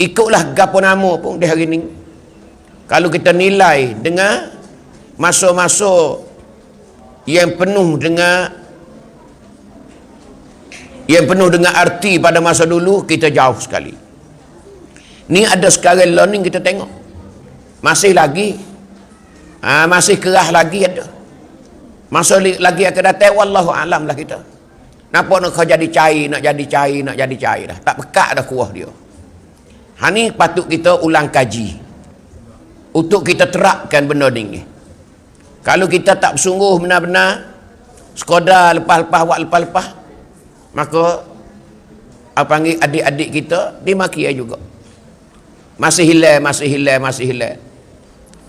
ikutlah gapo nama pun di hari ni. Kalau kita nilai dengan masa-masa yang penuh dengan arti pada masa dulu, kita jauh sekali. Ni ada sekarang learning kita tengok. Masih lagi masih kerah lagi ada. Masa lagi akan datang wallahu alam lah kita. Nampak nak jadi cair dah. Tak pekat dah kuah dia. Ni patut kita ulang kaji untuk kita terapkan benda ni. Kalau kita tak bersungguh benar-benar, sekadar lepas-lepas, maka apa panggil adik-adik kita dimaki juga. Masih hilang.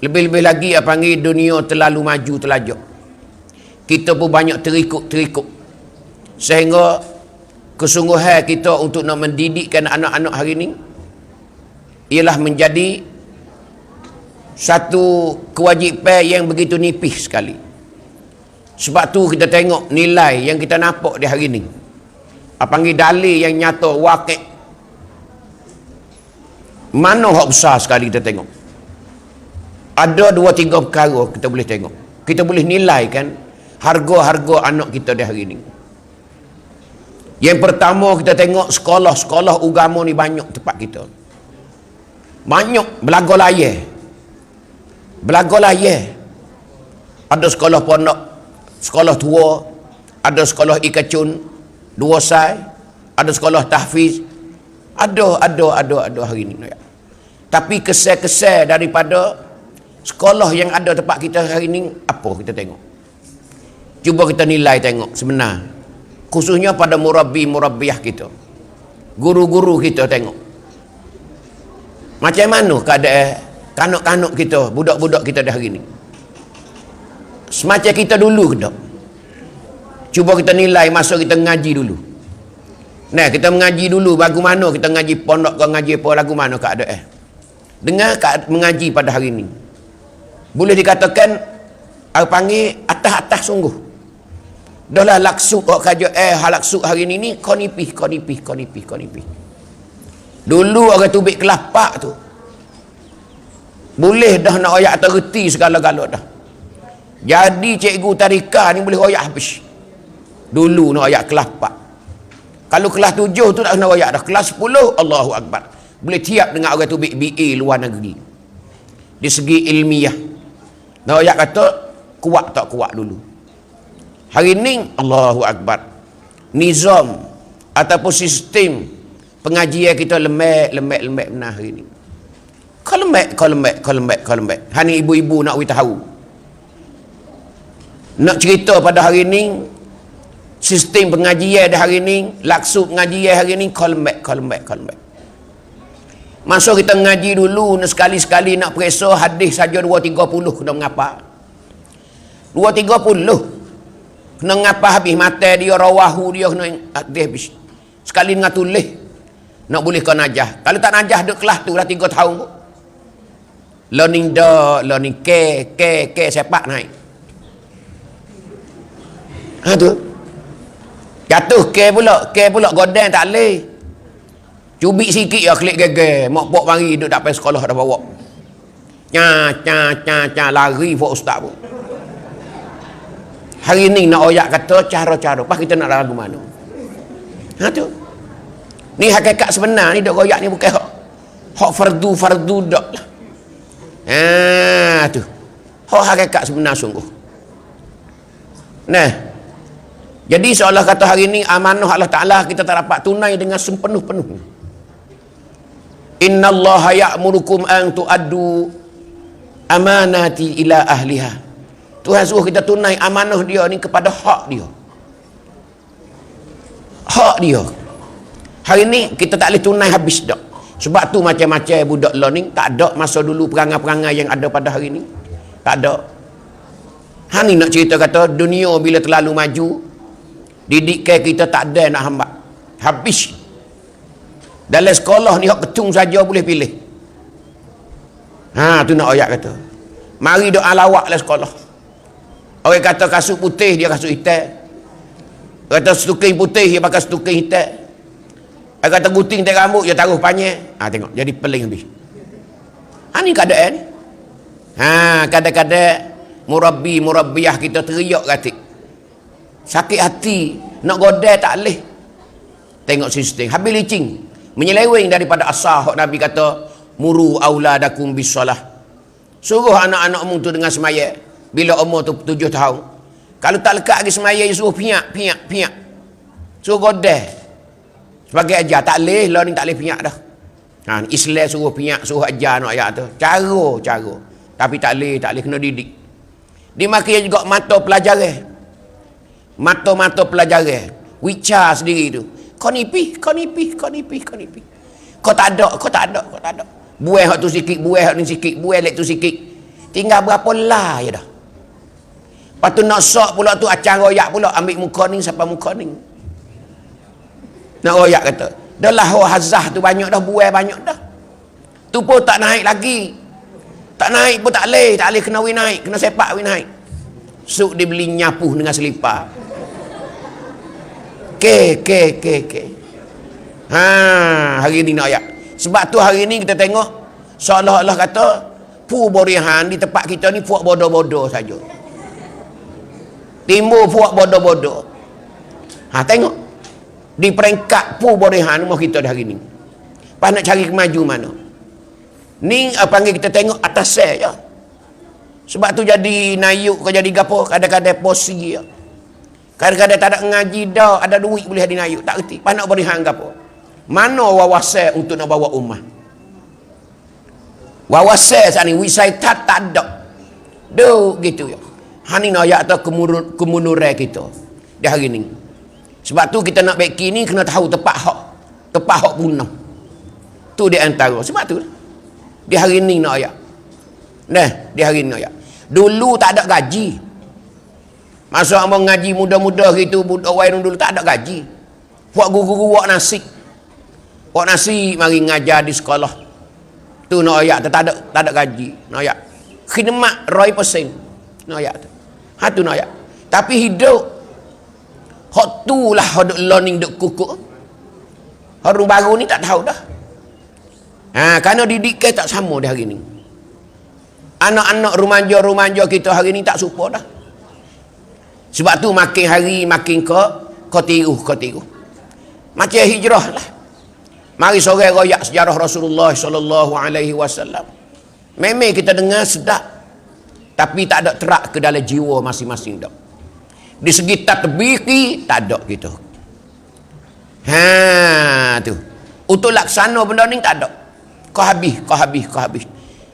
Lebih-lebih lagi apa panggil dunia terlalu maju terlajak. Kita pun banyak terikut. Sehingga kesungguhan kita untuk nak mendidikkan anak-anak hari ni ialah menjadi satu kewajipan yang begitu nipis sekali. Sebab tu kita tengok nilai yang kita nampak di hari ni. Apa panggil dalil yang nyata, wakil. Mana hak besar sekali kita tengok. Ada 2-3 perkara kita boleh tengok. Kita boleh nilai kan harga-harga anak kita di hari ni. Yang pertama kita tengok sekolah-sekolah agama ni banyak tempat kita. Banyak belaga layar. Ada sekolah pondok, sekolah tua, ada sekolah ikacun, 2 sai, ada sekolah tahfiz. Ada hari ni. Tapi kesan-kesan daripada sekolah yang ada tempat kita hari ni, apa kita tengok? Cuba kita nilai tengok sebenar. Khususnya pada murabbi-murabbiyah kita. Guru-guru kita tengok. Macam mana keadaan kanak-kanak kita, budak-budak kita dah hari ni? Semacam kita dulu ke tak? Cuba kita nilai masa kita mengaji dulu. Nah, kita mengaji dulu, bagaimana kita mengaji pondok ke mengaji apa, lagu mana keadaan? Dengan mengaji pada hari ni, boleh dikatakan apa panggil atas-atas sungguh. Dah lah laksuk kaja laksuk hari ni konipih. Dulu orang tubik kelapak tu boleh dah nak royak terreti segala-gala dah. Jadi cikgu tarika ni boleh royak habis. Dulu nak royak kelapak. Kalau kelas 7 tu tak kena royak dah. Kelas 10 Allahu Akbar, boleh tiap dengan orang tubik BA luar negeri. Di segi ilmiah nak royak kata kuat tak kuat dulu. Hari ni Allahu Akbar, nizam ataupun sistem pengajian kita lembek benar hari ni. Kalau lembek. Hani ibu-ibu nak tahu. Nak cerita pada hari ni sistem pengajian dah hari ni, laksuk pengajian hari ni kalau lembek. Masa kita mengaji dulu, sekali-sekali nak periksa hadis saja 2-30 kena mengapa. 2-30 kena ngapa habis mata dia, rawahu dia kena habis. Sekali dengan tulis nak boleh kau najah. Kalau tak najah duk kelas tu dah 3 tahun tu. Learning ke sepak naik. Tu. Jatuh ke pula godeng tak leh. Cubik sikit ya klik geger, mak pok mari duk tak pergi sekolah dah bawa. Lari buat ustaz pun. Hari ni nak oyak kata cara-cara. Pas kita nak lagu mana? Tu. Ni hakikat sebenar ni dok royak ni bukan hak fardu dak lah. Tu. Hak hakikat sebenar sungguh. Nah. Jadi seolah kata hari ni amanah Allah Taala kita tak dapat tunai dengan sepenuh-penuh. Innallaha ya'murukum an tu'addu amanati ila ahliha. Tuhan suruh kita tunai amanah dia ni kepada hak dia. Hari ni kita tak boleh tunai habis dak. Sebab tu macam-macam budak learning tak ada masa dulu perangai-perangai yang ada pada hari ni. Tak ada. Hani nak cerita kata dunia bila terlalu maju, didikan kita tak ada nak hambat. Habis. Dalam sekolah ni hak ketung saja boleh pilih. Tu nak ayat kata. Mari doa lawak dalam sekolah. Orang kata kasut putih dia kasut hitam. Kata stuking putih dia pakai stuking hitam. Dia kata guting tak rambut, dia taruh panjang. Tengok, jadi peling habis. Ni keadaan ni. Kadang-kadang murabbiah kita teriak katik. Sakit hati, nak godai tak boleh. Tengok sistem, habis licing. Menyeleweng daripada asal Nabi kata, muru auladakum bisalah. Suruh anak-anakmu tu dengan semaya. Bila umur tu 7 tahun. Kalau tak lekat lagi semaya, suruh piak. Suruh godai. Sebagai ajar, tak boleh, lah ni tak boleh piak dah. Islam suruh piak, suruh ajar anak ayat tu. Cara. Tapi tak boleh, kena didik. Dimakai juga mata pelajaran. Mata pelajaran. Wicar sendiri tu. Kau nipi. Kau tak ada. Buai hak tu sikit, buai hak ni sikit, buai lek tu sikit. Tinggal berapa lah je dah. Lepas tu nak sok pula tu acara royak pula, ambil muka ni sampai muka ni. Nak royak kata, dah lah hazah tu banyak dah, buai banyak dah. Tu pun tak naik lagi. Tak naik pun tak boleh kena win naik, kena sepak win naik. Suk dia beli nyapuh dengan selipar. Ke. Hari ni nak ayat. Sebab tu hari ni kita tengok seolah-olah kata pu borihan di tempat kita ni puak bodoh-bodoh saja. Timbul puak bodoh-bodoh. Tengok. Di peringkat pu borihan rumah kita dah hari ni. Pas nak cari kemaju mana? Ni panggil kita tengok atas je. Sebab tu jadi nayuk ke jadi gapo, kadang-kadang posi je. Kadang-kadang tak ada ngaji dah, ada duit boleh jadi nayuk, tak reti. Pas nak berihan gapo? Mana wawasan untuk nak bawa ummah? Wawasan saat ni wisaitat tak ada. Duk gitu ya. Hani nak ayat tu kemunduran kita di hari ni. Sebab tu kita nak baiki ni kena tahu tepat hak punah. Tu di antara. Sebab tu di hari ni nak ayat. Di hari ni nak ayat. Dulu tak ada gaji. Masa abang ngaji muda-muda gitu, budak wairun dulu tak ada gaji. Buat guru-guru wak nasi. Wak nasi mari ngajar di sekolah. Tu nak ayat tu tak ada gaji. Nak ayat. Khidmat 100%. Nak ayat tu. Tu nak ayat. Tapi hidup hak tu lah hak learning duk kukuk. Orang baru ni tak tahu dah. Kerana didikan tak sama di hari ni. Anak-anak remaja kita hari ni tak serupa dah. Sebab tu makin hari makin kau tiru. Macam hijrah lah. Mari sore royak sejarah Rasulullah sallallahu alaihi wasallam. Memang kita dengar sedap. Tapi tak ada terak ke dalam jiwa masing-masing dak. Di segi tatbiki tak ada gitu. Tu. Untuk laksana benda ni tak ada. Kau habis.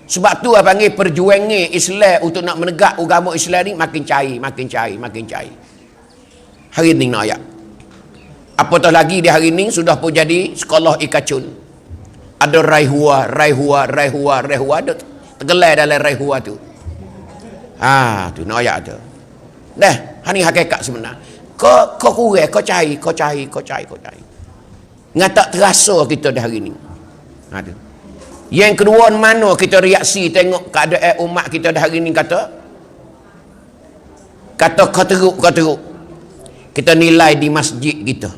Sebab tu apa panggil perjuangan Islam untuk nak menegak agama Islam ni makin cair. Hari ni nak ayat. Apatah lagi di hari ni sudah pun jadi sekolah ikacun. Ada raihua ada tergelai dalam raihua tu. Tu nak ayat tu. Dah, hani hakikat sebenar. Kau kurang, kau cari. Ngata terasa kita di hari ni. Tu. Yang kedua, mana kita reaksi tengok keadaan umat kita dah hari ni kata kau teruk. Kita nilai di masjid kita.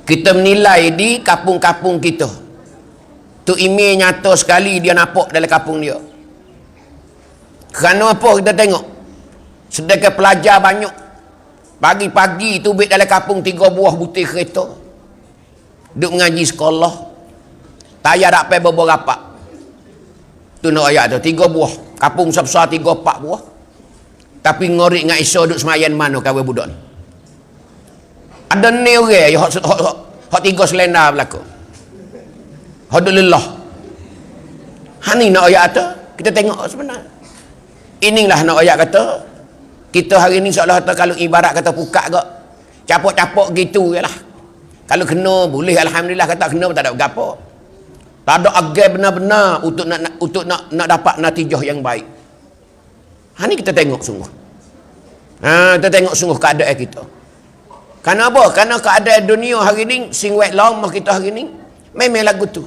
Kita menilai di kampung-kampung kita. Tu email nyata sekali dia nampak dalam kampung dia. Kerana apa kita tengok? Sedangkan pelajar banyak. Pagi-pagi tu baik dalam kampung 3 buah butir kereta. Duk mengaji sekolah. Tak payah dapat beberapa. Tu nak ayat tu 3 buah. Kampung besar-besar 3-4 buah. Tapi ngorik dengan Isa duk semayan mana kawan budak ni. Ada ni orang hak 3 selendar berlaku. Hak duk lelah. Hani nak ayat tu kita tengok sebenar. Inilah nak ayat kata kita hari ni seolah kata kalau ibarat kata pukak ke capok-capok gitu je lah. Kalau kena boleh alhamdulillah, kata kena tak ada berapa. Tak ada agai benar-benar untuk nak dapat natijah yang baik. Ni kita tengok sungguh. Kita tengok sungguh keadaan kita. Kerana apa? Kerana keadaan dunia hari ni sing wet lama kita hari ni memang lagu tu.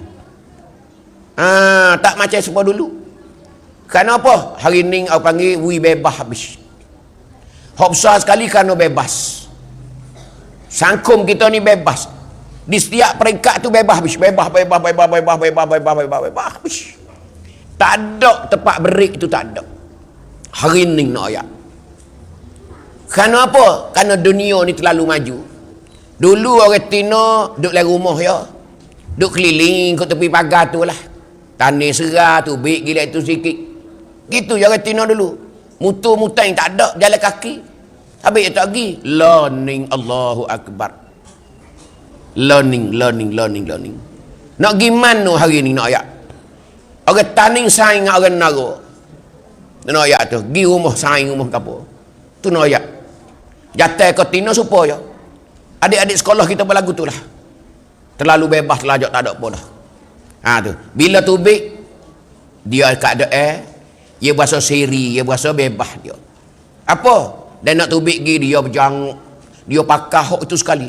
Tak macam sepa dulu. Kerana apa? Hari ni aku panggil we bebas habis. Hak besar sekali kerana bebas. Sangkum kita ni bebas. Di setiap peringkat tu bebas habis. Bebas habis. Tak ada tempat break tu, tak ada. Hari ni nak ayat. Kerana apa? Kerana dunia ni terlalu maju. Dulu orang Tino duduk dalam rumah ya. Duduk keliling kat tepi pagar tu lah. Tanah serah tu, bik gila tu sikit. Gitu je orang Tino dulu. Mutu-mutang tak ada, jalan kaki. Habis tak pergi. Learning, Allahu Akbar. Learning. Nak gimana hari ni nak ayat? Orang taning saing dengan orang nara. Nak ayat tu. Gi rumah saing rumah apa. Tu nak ayat. Jatuh ke Tino supaya. Adik-adik sekolah kita berlagu tu lah. Terlalu bebas telajak tak ada apa dah. Tu. Bila tubik, dia keadaan, dia berasa seri, dia berasa bebas dia. Apa? Dan nak tubik pergi, dia berjanguk. Dia pakai hok itu sekali.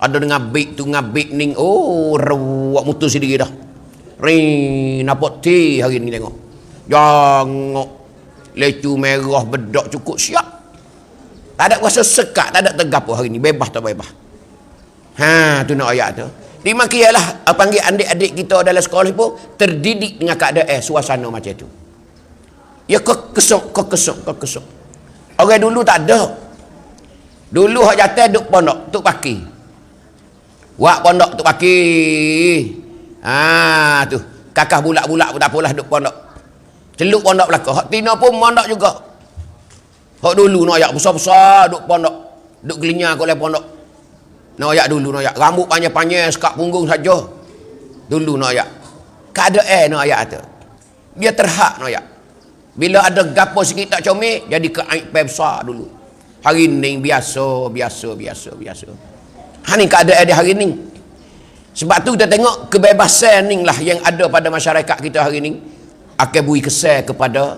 Ada dengan bik tu, dengan bik ning. Oh, rawak mutus sendiri dah. Nampak ti hari ni tengok. Janguk. Lecu merah, bedak cukup siap. Tak ada rasa sekat, tak ada tegap hari ni. Bebas tak bebas. Tu nak ayat tu. Dimakialah panggil adik-adik kita dalam sekolah pun terdidik dengan keadaan suasana macam tu. Ya kekesok. Orang dulu tak ada. Dulu hak jatuh duk pondok, tuk paki. Wak pondok tuk paki. Tu. Kakak bulak-bulak pun tak apalah duk pondok. Celuk pondok belakang. Hak Tino pun pondok juga. Hak dulu nak ayak besar-besar duk pondok. Duk gelinya oleh pondok. Nak ayak dulu nak ayak. Rambut panjang-panjang sekat punggung saja. Dulu nak ayak. Keadaan nak ayak tu. Dia terhak nak ayak. Bila ada gapo sikit tak comel, jadi keaib besar dulu. Hari ni biasa. Ni keadaan dia hari ni. Sebab tu kita tengok kebebasan ni lah yang ada pada masyarakat kita hari ni. Akan beri kesan kepada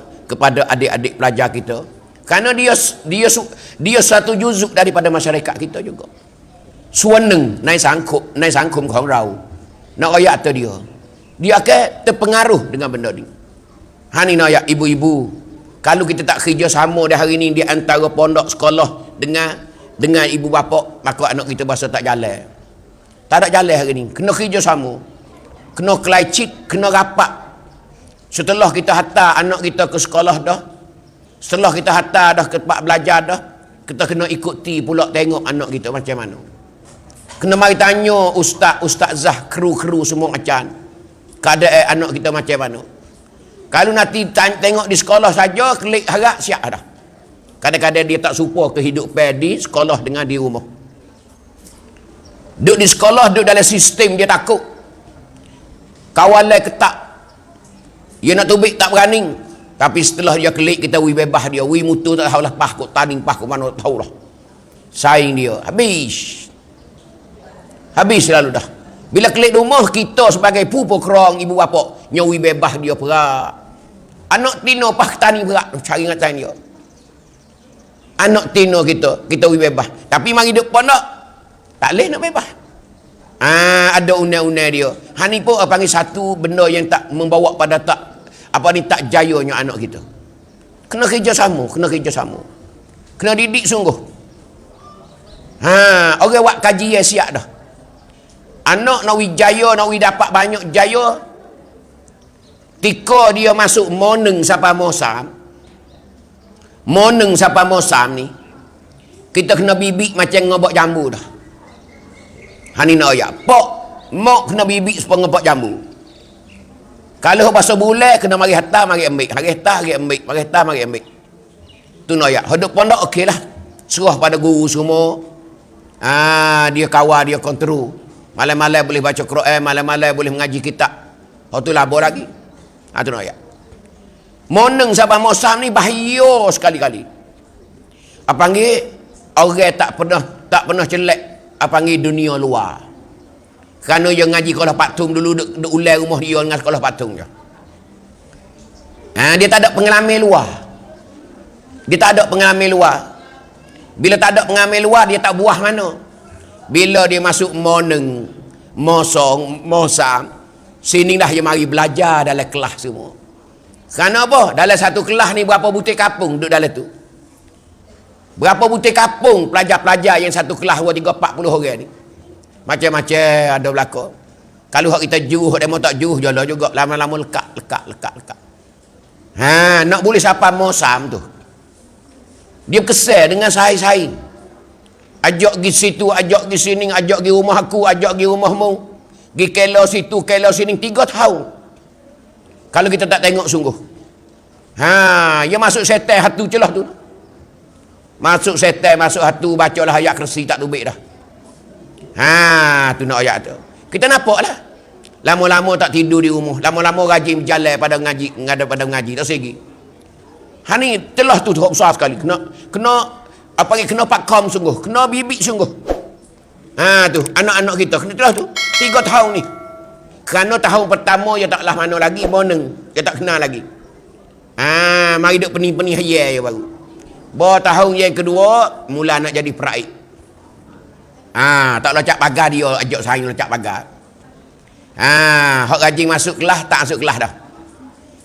adik-adik pelajar kita. Kerana dia satu juzuk daripada masyarakat kita juga. Suaneng naik sangkumของเรา nak ayat tu dia akan terpengaruh dengan benda ni. Ni nak ayat ibu-ibu, kalau kita tak kerja sama di hari ni di antara pondok sekolah dengan ibu bapa, maka anak kita bahasa tak jalan. Tak ada jalan hari ni. Kena kerja sama, kena kelaycit, kena rapat. Setelah kita hantar anak kita ke sekolah dah, setelah kita hantar dah ke tempat belajar dah, kita kena ikuti pula tengok anak kita macam mana. Kena mari tanya ustazah, kru-kru semua macam keadaan anak kita macam mana. Kalau nanti tengok di sekolah saja, klik harap siap dah. Kadang-kadang dia tak serupa kehidupan di sekolah dengan di rumah. Duduk di sekolah, duduk dalam sistem dia takut. Kawalan ketak. Dia nak tubik tak berani. Tapi setelah dia klik, kita bebas dia. Mutu tak tahulah pah kok taning pah kok mana tak tahulah. Saing dia. Habis lalu dah. Bila klik rumah, kita sebagai pupu kerong ibu bapa, nyawi bebas dia perak. Anak Tino pah tani perak. Cari ngatain dia. Anak Tino kita bebas. Tapi mari duduk pondok, tak boleh nak bebas. Ada undang-undang dia. Ni pun panggil satu benda yang tak membawa pada tak jayanya anak kita. Kena kerjasama. Kena didik sungguh. Orang buat kaji yang siap dah. Anak nak wijaya, nak dapat banyak jaya, tika dia masuk moneng siapa mosam ni, kita kena bibik macam ngobak jambu dah. Ni nak ayat mok kena bibik supaya ngobak jambu. Kalau bahasa bulan kena mari hantar, mari ambil, mari ambil. Tu nak ayat. Hidup pondok okey lah, serah pada guru semua. Dia kawal, dia kontrol. Malam-malam boleh baca Quran, malam-malam boleh mengaji kitab. Tu labur lagi. Tu nak ayat. Moneng sahabat mosam ni bahaya sekali-kali. Panggil orang tak pernah celak panggil dunia luar. Kerana dia ngaji sekolah patung dulu, duk ulai rumah dia dengan sekolah patung je. Dia tak ada pengalaman luar. Bila tak ada pengalaman luar, dia tak buah mana. Bila dia masuk moneng, mosam, sini dah dia mari belajar dalam kelas semua. Kerana apa? Dalam satu kelas ni berapa butir kapung duduk dalam tu? Berapa butir kapung pelajar-pelajar yang satu kelas 2, 3, 40 orang ni? Macam-macam ada berlaku. Kalau hak kita juh, demo tak juh jala juga. Lama-lama lekat. Nak boleh siapa mosam tu. Dia kesal dengan saing-saing. Ajak pergi situ, ajak pergi sini, ajak pergi rumah aku, ajak pergi rumahmu. Pergi kelau situ, kelau sini. 3 tahun. Kalau kita tak tengok sungguh. Dia masuk setan hatu celah tu. Masuk setan, masuk hatu, bacalah ayat Kursi tak tubik dah. Tu nak ayat tu. Kita nampak lah. Lama-lama tak tidur di rumah. Lama-lama rajin berjalan pada ngaji. Tak segi. Ni telah tu besar sekali. Kena pakam sungguh. Kena bibik sungguh. Tu. Anak-anak kita. Kena telah tu. 3 tahun ni. Kerana tahun pertama dia taklah mana lagi. Boneng. Dia tak kenal lagi. Mari duk peni-peni hayal je baru. Bawa tahun yang kedua. Mula nak jadi peraik. Tak lacak pagar dia. Ajak saya lacak pagar. Hak rajin masuk kelas. Tak masuk kelas dah.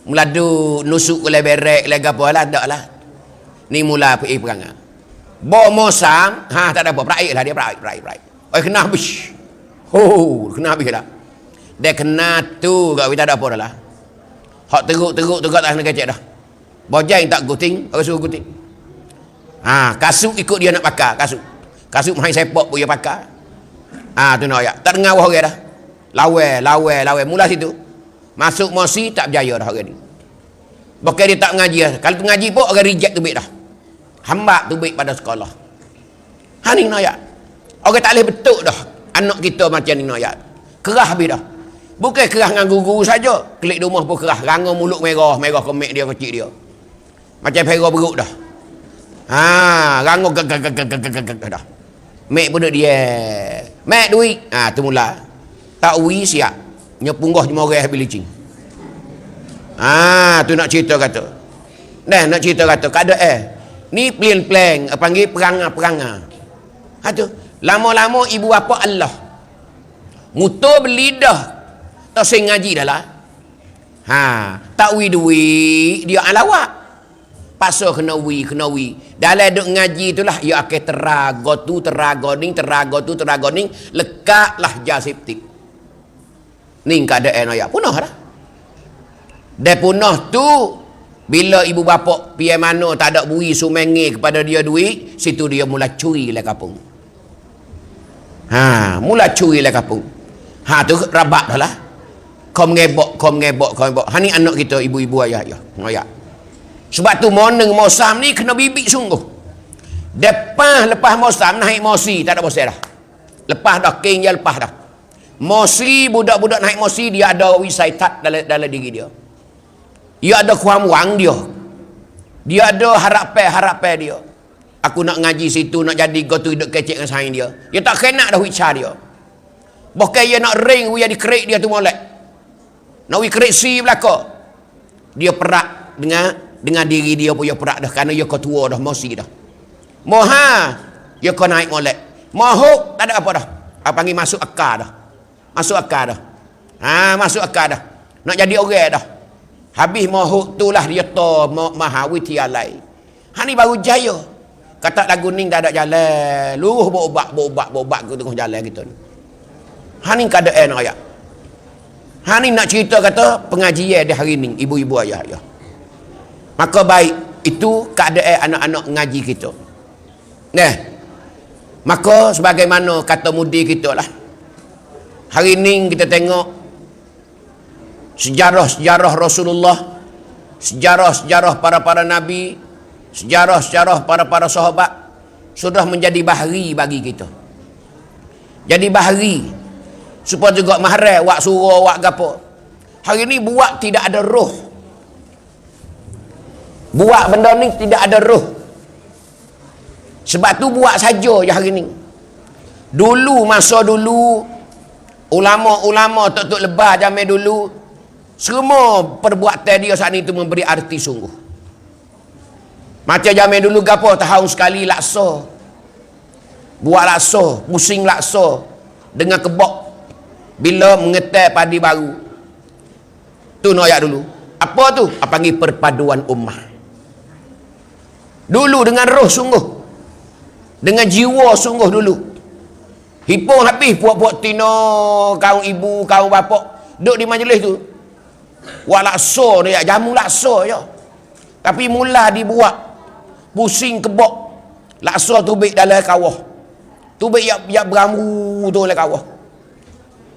Mula du nusuk oleh berek. Lega apa lah. Tak lah. Ni mula pergi perangai. Bawa mosam. Tak ada apa. Peraik lah dia. Peraik. Kena habis. Kena habis lah. Dia kena tu. Tak ada apa dah lah. Hak teruk tak kena kecek dah. Bojang tak guting. Orang suruh guting. Kasut ikut dia nak pakai. Kasut main sepak pun dia pakai. Tu nak ayat. Tak dengar orang dah. Lawai. Mula situ. Masuk mosi tak berjaya dah orang ni. Bukan dia tak mengaji dah. Kalau mengaji pun orang reject tubik dah. Hambak tubik pada sekolah. Ni nak ayat. Orang tak boleh betul dah. Anak kita macam ni nak ayat. Kerah habis dah. Bukan kerah dengan guru saja. Klik rumah pun kerah. Ranga mulut merah kemek dia kecil dia. Macam perah beruk dah. Ranga gag dah. Mek pun dia. Mek duit. Tu mula. Tak ui siap. Nyepunggah jemoreh habis licin. Tu nak cerita kata. Nak cerita kata. Kada ni plan panggil perangai. Tu. Lama-lama ibu bapa Allah. Mutu berlidah. Tak saya ngaji dah lah. Tak ui duit. Dia alawak. Pasal kena ui. Dalam duk ngaji itulah. Ia akan teraga ning. Lekatlah jasiptik. Ni keadaan ayat punah dah. Dia punah tu. Bila ibu bapa pian mana tak ada bui sumengi kepada dia duit. Situ dia mula curi lah kapung. Mula curi lah kapung. Tu rabat dah lah. Kau mengebok. Ni anak kita ibu-ibu ayah. Sebab tu moneng mosam ni kena bibik sungguh. Lepas mosam naik mosi. Tak ada mosi dah. Lepas dah king je lepas dah. Mosi budak-budak naik mosi dia ada wisai tak dalam diri dia. Dia ada kuam-wang dia. Dia ada harapan dia. Aku nak ngaji situ nak jadi gotu hidup kecek dengan saing dia. Dia tak kena dah wicar dia. Bukan dia nak ring dia dikerik dia tu molek. Nak dikerik si belaka. Dia perak dengan diri dia pun dia perak dah kerana dia ketua dah mosi dah. Moha dia kau naik molek. Mahuk tak ada apa dah. Panggil masuk akal dah. Masuk akal dah. Nak jadi orang dah. Habis mahuk tu lah dia to Mahawitialai. Ni baru jaya. Kata lagu ni tak ada jalan. Luruh berobat ke tengah jalan kita ni. Ni keadaan ayat. Ni nak cerita kata pengajian di hari ni ibu-ibu ayah. Maka baik itu keadaan anak-anak ngaji kita. Maka sebagaimana kata mudi kita lah. Hari ni kita tengok sejarah Rasulullah, sejarah para nabi, sejarah para sahabat sudah menjadi bahari bagi kita. Jadi bahari supaya juga mahram wak surah wak gapo. Hari ni buat tidak ada roh. Buat benda ni tidak ada roh. Sebab tu buat saja je hari ni. Masa dulu ulama-ulama tok lebar zaman dulu semua perbuatan dia saat ni tu memberi arti sungguh. Macam zaman dulu gapo tahun sekali laksa. Buat laksa, pusing laksa dengan kebok bila mengetai padi baru. Tu noyak dulu. Apa tu? Panggil perpaduan ummah. Dulu dengan roh sungguh. Dengan jiwa sungguh dulu. Hipung habis puak-puak tino, kaum ibu, kaum bapak duduk di majlis tu. Buat lakso dia, jamu lakso je. Tapi mula dibuat pusing kebok. Lakso tubik dalam kawah. Tubik yang berambu tu dalam kawah.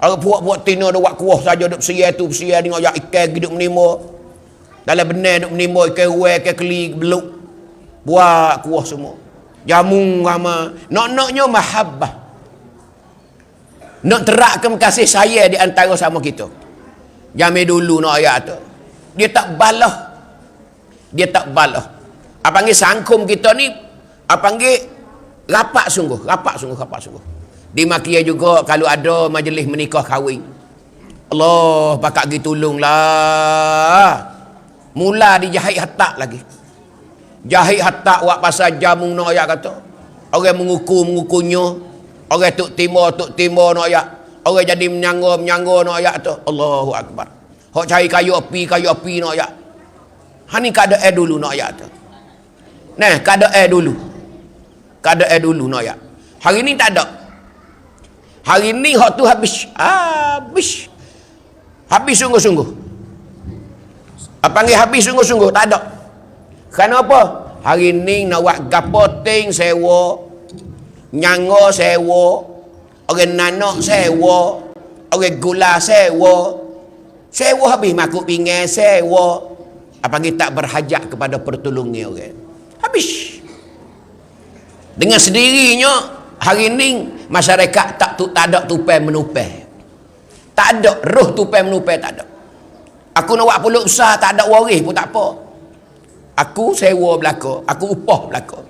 Orang puak-puak tino dia buat kuah saja duduk bersiar tu, bersiar tengok yak ikan hidup menimba. Dalam benar duduk menimba ikan uai, ikan keli, beluk. Buat kuah semua. Jamu sama. Nak-naknya mahabbah. Nak terakkan kasih sayang di antara sama kita. Jamil dulu nak ayat tu. Dia tak balah. Dia tak balah. Apa panggil sangkum kita ni, apa panggil rapat sungguh. Di Makia juga kalau ada majlis menikah kahwin. Allah pakak pergi tolonglah. Mula dijahit hatak lagi. Jahit hatak buat pasal jamu nak ayat kata. Orang mengukurnya. Orang tuk timur nak ayat. Orang jadi menyangga nak ayat tu. Allahu Akbar. Hok cari kayu api nak ayat. Hani keadaan dulu nak ayat tu. Nah, keadaan dulu nak ayat. Hari ni tak ada. Hari ni hok tu habis sungguh-sungguh. Apa panggil habis sungguh-sungguh? Tak ada. Kenapa? Hari ni nak buat gapoting sewa, nyango sewa, orang nanak sewa, orang gula sewa habis makuk pinggan sewa. Apa kita tak berhajat kepada pertolongan orang. Habis. Dengan sendirinya hari ni masyarakat tak ada tupai menupai. Tak ada roh tupai menupai, tak ada. Aku nak buat puluk besar tak ada waris pun tak apa. Aku sewa belaka, aku upah belaka.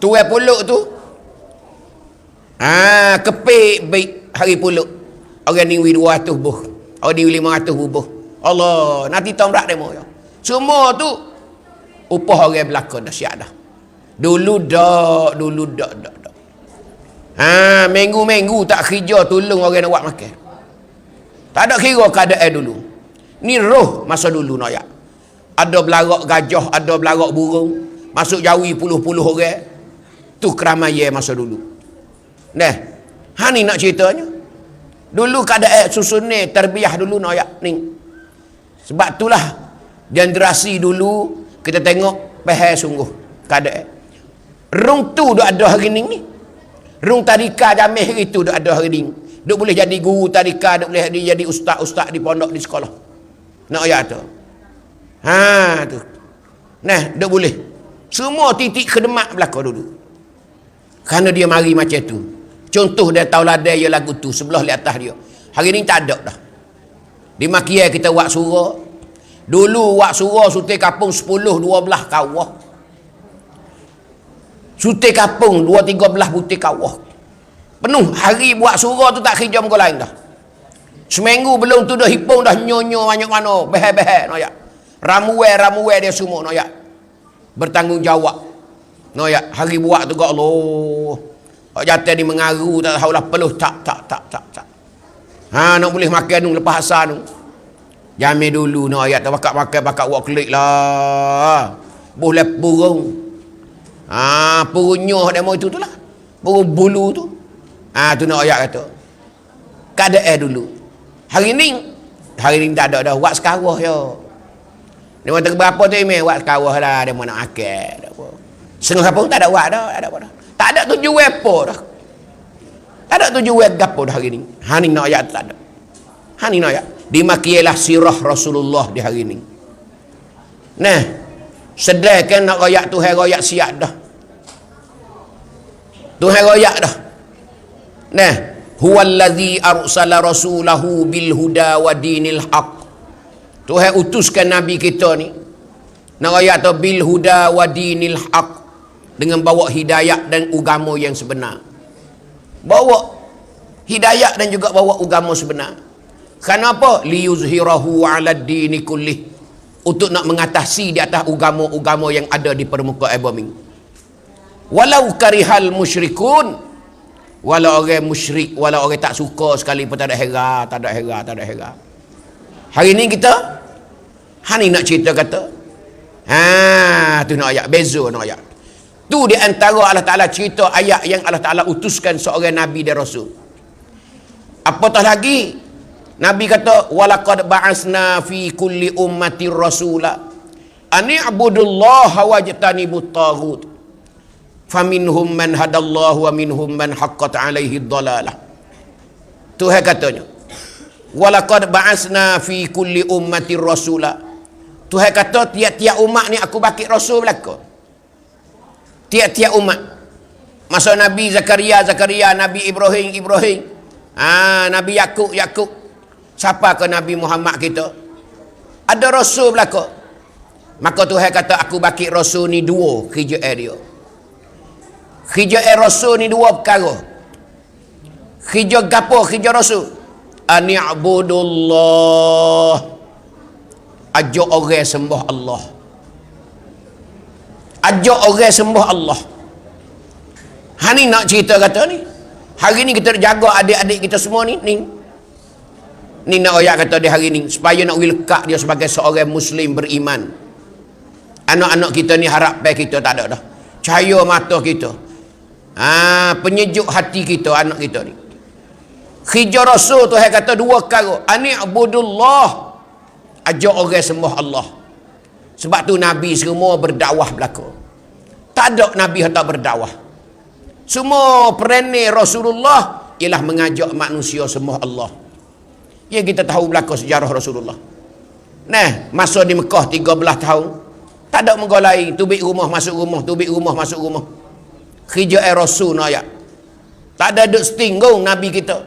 Tuai puluk tu. Kepik baik hari puluk. Orang ni 200 buh. Orang ni 500 buh. Allah, nanti tahun berat demo ya. Semua tu upah orang belaka dah siap dah. Dulu dak. Minggu-minggu tak kerja tolong orang nak buat makan. Tak ada kira keadaan dulu. Ni roh masa dulu nak ya. Ada belarak gajah, ada belarak burung. Masuk jawi puluh-puluh orang. Tu keramaian masa dulu. Nah, hani nak ceritanya. Dulu keadaan susun ni, terbiah dulu nak ya ni. Sebab itulah generasi dulu kita tengok peheh sungguh keadaan. Rung tu dah ada hari ni. Rung tadika jamih itu dah ada hari ni. Duk boleh jadi guru tadika, duk boleh jadi ustaz-ustaz di pondok di sekolah. Nak ayat tu. Tu. Nah, duk boleh. Semua titik khidmat belaka dulu. Kerana dia mari macam tu. Contoh dia tauladan ya lagu tu sebelah di atas dia. Hari ni tak ada dah. Di Makia kita buat surah. Dulu buat surah sutai kapung 10 12 kawah. Sutai kapung 2 13 butir kawah. Penuh hari buat surah tu tak kerja muka lain dah. Seminggu belum tu dah hipung dah nyonyo banyak mana. Behel-behel nak ya. Ramuai dia semua nak ya. Bertanggungjawab. Nak ya, hari buat tu kat Allah. Hak jatuh ni mengaru tak tahulah peluh tak. Nak boleh makan tu lepas asar tu. Jamil dulu nak ayat tak bakak buat klik lah. Boleh burung. Burungnya demo itu tu lah. Burung bulu tu. Tu nak ayat kata. Keadaan dulu. Hari ni tak ada dah. Buat sekarwah je. Dia kata berapa tu email. Buat sekarwah lah. Dia mau nak makan. Setengah pun tak ada buat dah. Tak ada tujuan apa dah. Tak ada tujuan apa dah hari ni. Hari ni nak ayat tak ada. Hari ni nak ayat. Dimakialah sirah Rasulullah di hari ni. Nah, sedangkan nak royak Tuhan royak siap dah. Tuhan royak dah. Nah, huwallazi arsala rasulahu bil huda wa dinil haq. Tuhan utuskan nabi kita ni nak royak tu bil huda wa dinil haq, dengan bawa hidayah dan agama yang sebenar. Bawa hidayah dan juga bawa agama sebenar. Kenapa? Liyuzhirahu 'ala ad-dini kullih. Untuk nak mengatasi di atas agama-agama yang ada di permukaan bumi. Walau karihal musyrikun. Walau orang musyrik, walau orang tak suka sekali pun tak ada hera. Hari ni kita hani nak cerita kata. Tu nak ayat beza nak ayat. Tu di antara Allah Ta'ala cerita ayat yang Allah Ta'ala utuskan seorang Nabi dan Rasul. Apatah lagi, Nabi kata, walaqad ba'asna fi kulli ummatin rasula ani'budullaha wajtanibut taghut. Faminhum man hadallahu wa minhum man haqqat alaihi dhalalah. Tuhan katanya, walaqad ba'asna fi kulli ummatin rasula. Tuhan kata tiap-tiap umat ni aku bagi rasul belaka. Tiap-tiap umat. Masa Nabi Zakaria, Nabi Ibrahim, Nabi Yakub. Siapa ke Nabi Muhammad kita? Ada rasul belaka. Maka Tuhan kata aku bagi rasul ni dua kerjaan dia. Kerjaan rasul ni dua perkara. Kerja gapo kerja rasul? Ani'budullah. Ajak orang sembah Allah. Ajak orang sembah Allah. Hani nak cerita kata ni. Hari ni kita jaga adik-adik kita semua ni. Ni nak ayat kata dia hari ni. Supaya nak lekat dia sebagai seorang Muslim beriman. Anak-anak kita ni harapan kita tak ada dah. Cahaya mata kita. Penyejuk hati kita, anak kita ni. Kerja Rasul tu saya kata dua perkara. Ani'budullah. Ajak orang sembah Allah. Sebab tu Nabi semua berdakwah belaka. Tak ada Nabi yang tak berdakwah. Semua perangai Rasulullah ialah mengajak manusia sembah Allah. Ya kita tahu belaka sejarah Rasulullah. Nah, masa di Mekah 13 tahun, tak ada menggolai tubik rumah masuk rumah, tubik rumah masuk rumah. Kerja Rasul ayat. Tak ada duk setinggung Nabi kita.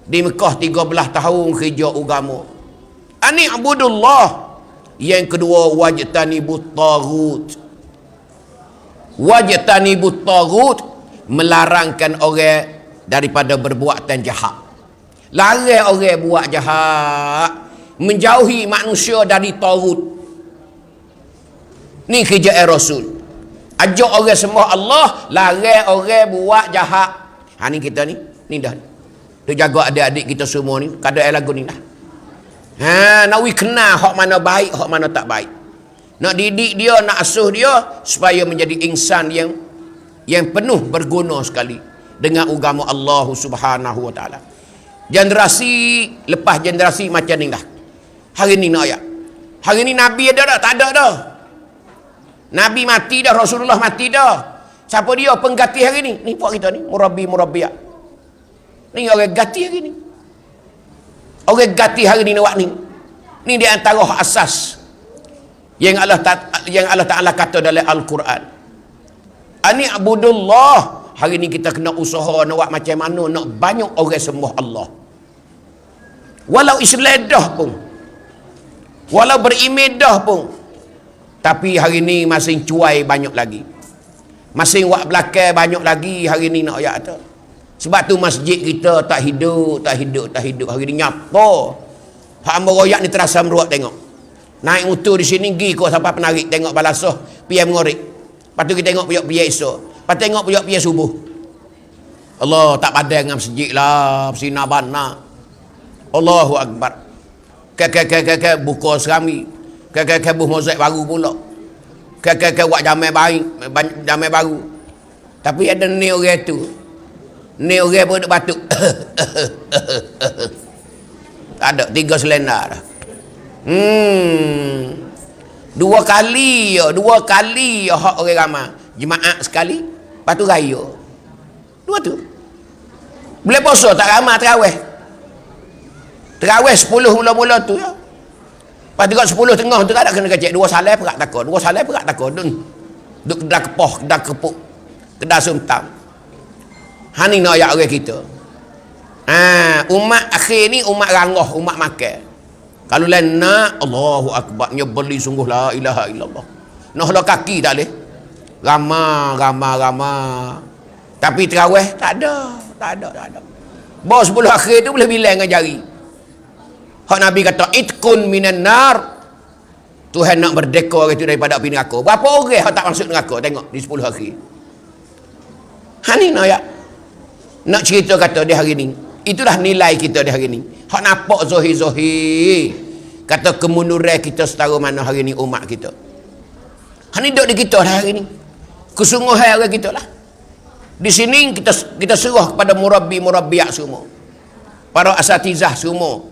Di Mekah 13 tahun kerja agama. Ani'budullah. Yang kedua, wajtanibut taghut. Wajtanibut taghut, melarangkan orang daripada berbuatan jahat. Larang orang buat jahat, menjauhi manusia dari taghut. Ni kerja Rasul. Ajak orang sembah Allah, larang orang buat jahat. Ni kita ni dah. Dia jaga adik-adik kita semua ni, kadang lagu ni dah. Nak kenal hak mana baik, hak mana tak baik. Nak didik dia, nak asuh dia supaya menjadi insan yang penuh berguna sekali dengan agama Allah Subhanahu wa taala. Generasi lepas generasi macam ni dah. Hari ni nak ayat. Hari ni Nabi ada dah? Tak ada dah. Nabi mati dah, Rasulullah mati dah. Siapa dia pengganti hari ni? Ni puak kita ni, murabbi-murabbiat. Ni orang ganti hari ni. Orang ganti hari ni nak ni. Ni di antara asas yang Allah Ta'ala kata dalam Al-Quran. Ani'budullah. Hari ni kita kena usaha nak buat macam mana nak banyak orang sembah Allah. Walau Islam dah pun, walau beriman dah pun, tapi hari ni masih cuai banyak lagi. Masih buat belakang banyak lagi hari ni nak ayat tu. Sebab tu masjid kita tak hidup. Hari ni nyapa. Hak hamba royak ni terasa meruat tengok. Naik motor di sini pergi kau sampai penarik tengok balasah pian mengorik. Lepas tu kita tengok puyuk-puyuk esok. Lepas tengok puyuk-puyuk subuh. Allah tak padang dengan masjid lah, bersinar bana. Allahu Akbar. Buka serami. Buh mozaik baru pula. Buat jamai baru. Tapi ada ni orang tu. Ni orang pun duk batuk. Tak ada, 3 selendar dah. Dua kali hak orang ramai. Jemaah sekali, lepas tu raya. Dua tu. Boleh puasa tak ramai terawih. Terawih 10 mula-mula tu ya. Lepas tu kat 10 tengah tu tak ada kena kecek. 2 salai perak takut. Duk kedah kepoh, kedah kepuk, kedah sumtam. Ni nak ayat orang kita. Umat akhir ni umat rangoh, umat makan. Kalau lain nak, Allahu Akbar, nyebeli sungguh la ilaha illallah. Nak halau kaki tak boleh. Ramah. Tapi terawih tak ada. Bawa 10 akhir tu boleh bilang dengan jari. Hak Nabi kata itkun minan nar. Tuhan nak merdeka orang itu daripada api neraka. Berapa orang hak tak masuk neraka? Tengok di 10 akhir. Ni nak ayat. Nak cerita kata di hari ni. Itulah nilai kita di hari ni. Hak nampak zohir-zohir. Kata kemunduran kita setara mana hari ni umat kita. Ni duduk di kita dah hari ni. Kesungguhan orang kita lah. Di sini kita suruh kepada murabbi-murabbiat semua, para asatizah semua,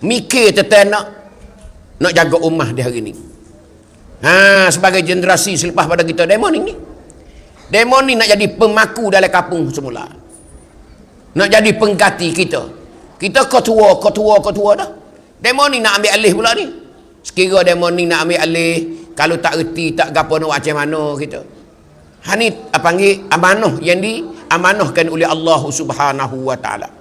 mikir tentang nak jaga ummah di hari ni. Sebagai generasi selepas pada kita, demo ni nak jadi pemaku dalam kampung semula, nak jadi pengganti kita ketua dah. Demo ni nak ambil alih pula ni. Sekira demo ni nak ambil alih, kalau tak reti tak gapo nak macam mana kita. Ni panggil amanah yang diamanahkan oleh Allah Subhanahu wa taala.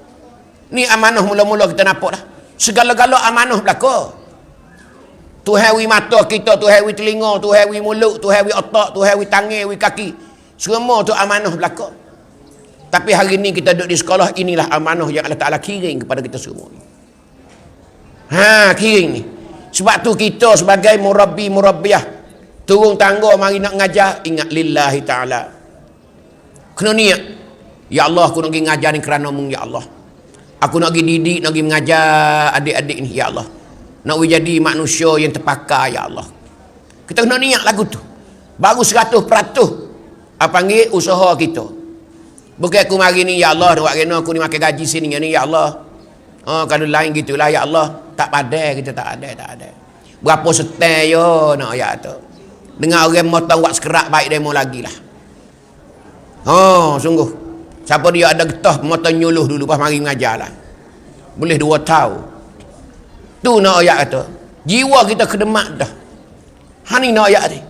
Ni amanah mula-mula kita nampak dah. Segala-gala amanah belaka. Tuhan wi mata kita, Tuhan wi telinga, Tuhan wi mulut, Tuhan wi otak, Tuhan wi tangan, wi kaki. Semua tu amanah belaka. Tapi hari ni kita duduk di sekolah, inilah amanah yang Allah Taala kirim kepada kita semua. Kirim ni. Sebab tu kita sebagai murabbi-murabbiah turun tangga mari nak ngajar, ingat lillahi ta'ala. Kena niat. Ya Allah, aku nak pergi ngajar ni kerana mu, ya Allah. Aku nak pergi didik, nak pergi mengajar adik-adik ni, ya Allah. Nak pergi jadi manusia yang terpakar, ya Allah. Kita kena niat lagu tu. Baru 100% panggil usaha kita. Bukan aku mari ni, ya Allah, nak kena aku ni makan gaji sini ni, ya Allah. Kalau lain gitulah, ya Allah. Tak padai kita, tak ada. Berapa setel yo nak ayat tu. Dengar orang motong buat sekerak baik demo lagi lah. Sungguh. Siapa dia ada getah motong nyuluh dulu pas mari mengajar lah. Boleh 2 tahun. Tu nak ayat kata. Jiwa kita kedemak dah. Ni nak ayat ni.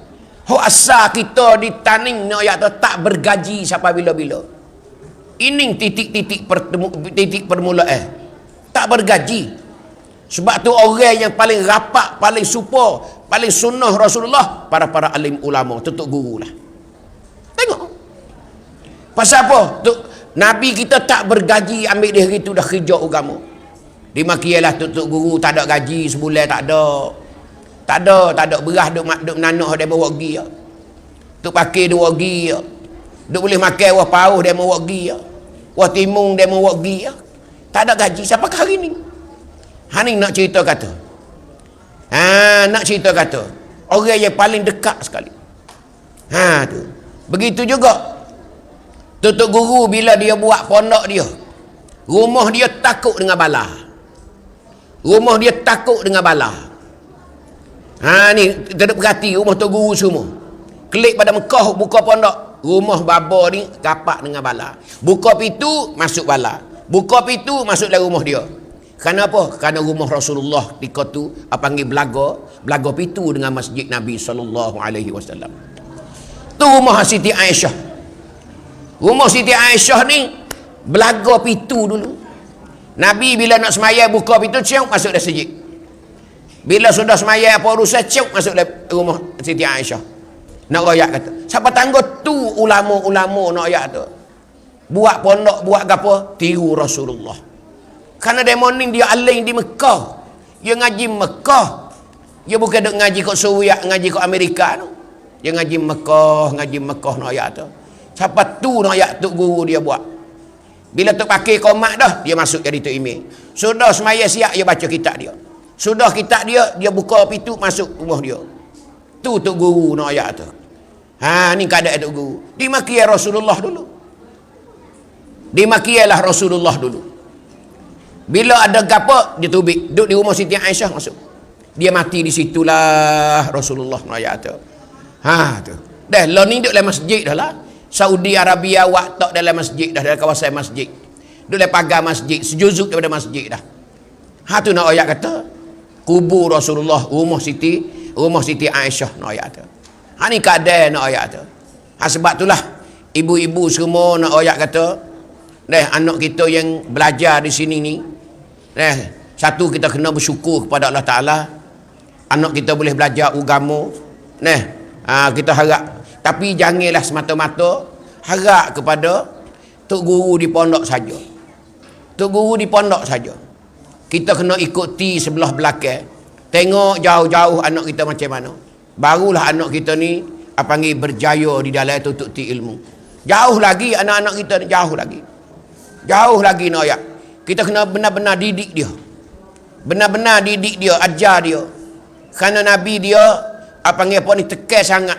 Asal kita ditaning nak ayat tu tak bergaji sampai bila-bila. Ini titik permulaan. Tak bergaji. Sebab tu orang yang paling rapat, paling super, paling sunnah Rasulullah, para alim ulama, tutup guru lah. Tengok. Pasal apa? Nabi kita tak bergaji, ambil dia hari tu dah kerja agama. Dimakialah tutup guru, tak ada gaji sebulan, tak ada. Tak ada beras, duk menanah dia bawa pergi. Duk pakai dia bawa pergi. Duk boleh makan wah pauh dia bawa pergi. Wah timung dia bawa pergi. Tak ada gaji sampai hari ni. Ni nak cerita kata. Orang yang paling dekat sekali. Tu. Begitu juga. Tutup guru bila dia buat pondok dia. Rumah dia takut dengan bala. Ni kita perhati rumah Tok Guru semua. Klik pada Mekah buka pondok. Rumah baba ni kapak dengan bala. Buka pintu masuk bala. Buka pintu masuk dalam rumah dia. Kenapa? Kerana rumah Rasulullah ketika tu panggil belaga pintu dengan masjid Nabi SAW. Tu rumah Siti Aisyah. Rumah Siti Aisyah ni belaga pintu dulu. Nabi bila nak semaya buka pintu, cium masuk dalam masjid. Bila sudah semaya apa urusan, cium masuk dalam rumah Siti Aisyah. Nak royak kata. Siapa tangguh tu ulama-ulama nak royak tu. Buat pondok, buat apa? Tiru Rasulullah. Karena demo ni dia aling di Mekah. Dia ngaji Mekah. Dia bukan duk ngaji kat Suria, ngaji kat Amerika tu. Dia ngaji Mekah nak ayat tu. Siapa tu nak ayat tu guru dia buat. Bila tu pakai komat dah, dia masuk jadi tu email. Sudah semaya siap dia baca kitab dia. Sudah kitab dia buka pintu masuk rumah dia. Tu guru nak ayat tu. Ni keadaan tu guru. Dimakiai Rasulullah dulu. Dimakiailah Rasulullah dulu. Bila ada gapo dia tubik, duduk di rumah Siti Aisyah masuk. Dia mati di situlah Rasulullah ayat tu. Tu. Dah lo ni duduk dalam masjid dah lah. Saudi Arabia waktu dalam masjid dah, dalam kawasan masjid. Duduk dalam pagar masjid, sejuzuk daripada masjid dah. Tu nak ayat kata kubur Rasulullah, rumah Siti Aisyah nak ayat tu. Ni keadaan nak ayat tu. Sebab itulah ibu-ibu semua nak ayat kata, anak kita yang belajar di sini ni, satu kita kena bersyukur kepada Allah Ta'ala. Anak kita boleh belajar agama. Kita harap. Tapi janganlah semata-mata harap kepada Tok Guru di pondok saja. Tok Guru di pondok saja. Kita kena ikuti sebelah belakang. Tengok jauh-jauh anak kita macam mana. Barulah anak kita ni panggil berjaya di dalam tutup ilmu. Jauh lagi anak-anak kita ni, jauh lagi nak ayat. Kita kena benar-benar didik dia. Benar-benar didik dia, ajar dia. Kerana Nabi dia panggil apa ni tekan sangat.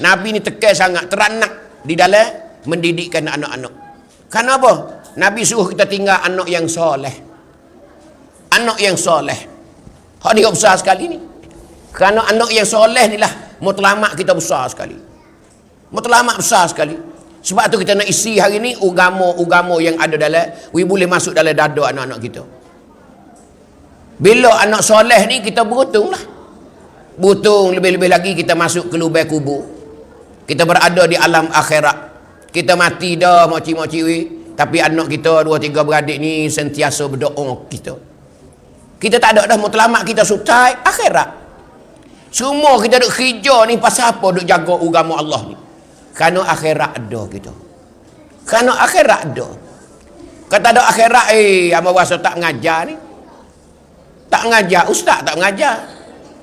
Nabi ni tekan sangat, teranak di dalam mendidikkan anak-anak. Kenapa? Nabi suruh kita tinggal anak yang soleh. Anak yang soleh. Hak dia besar sekali ni. Kerana anak yang soleh ni lah matlamat kita besar sekali. Matlamat besar sekali. Sebab tu kita nak isi hari ni agama-agama yang ada dalam, boleh masuk dalam dada anak-anak kita. Bila anak soleh ni kita beruntung lah. Beruntung lebih-lebih lagi kita masuk ke lubang kubur. Kita berada di alam akhirat. Kita mati dah moci-moci tapi anak kita 2-3 beradik ni sentiasa berdoa kita. Kita tak ada dah matlamat kita sutai akhirat. Semua kita duk kerja ni pasal apa duk jaga agama Allah ni? Kerana akhirat ada kita. Kerana akhirat ada. Kata ada akhirat hamba rasa tak mengajar ni. Tak mengajar, ustaz tak mengajar.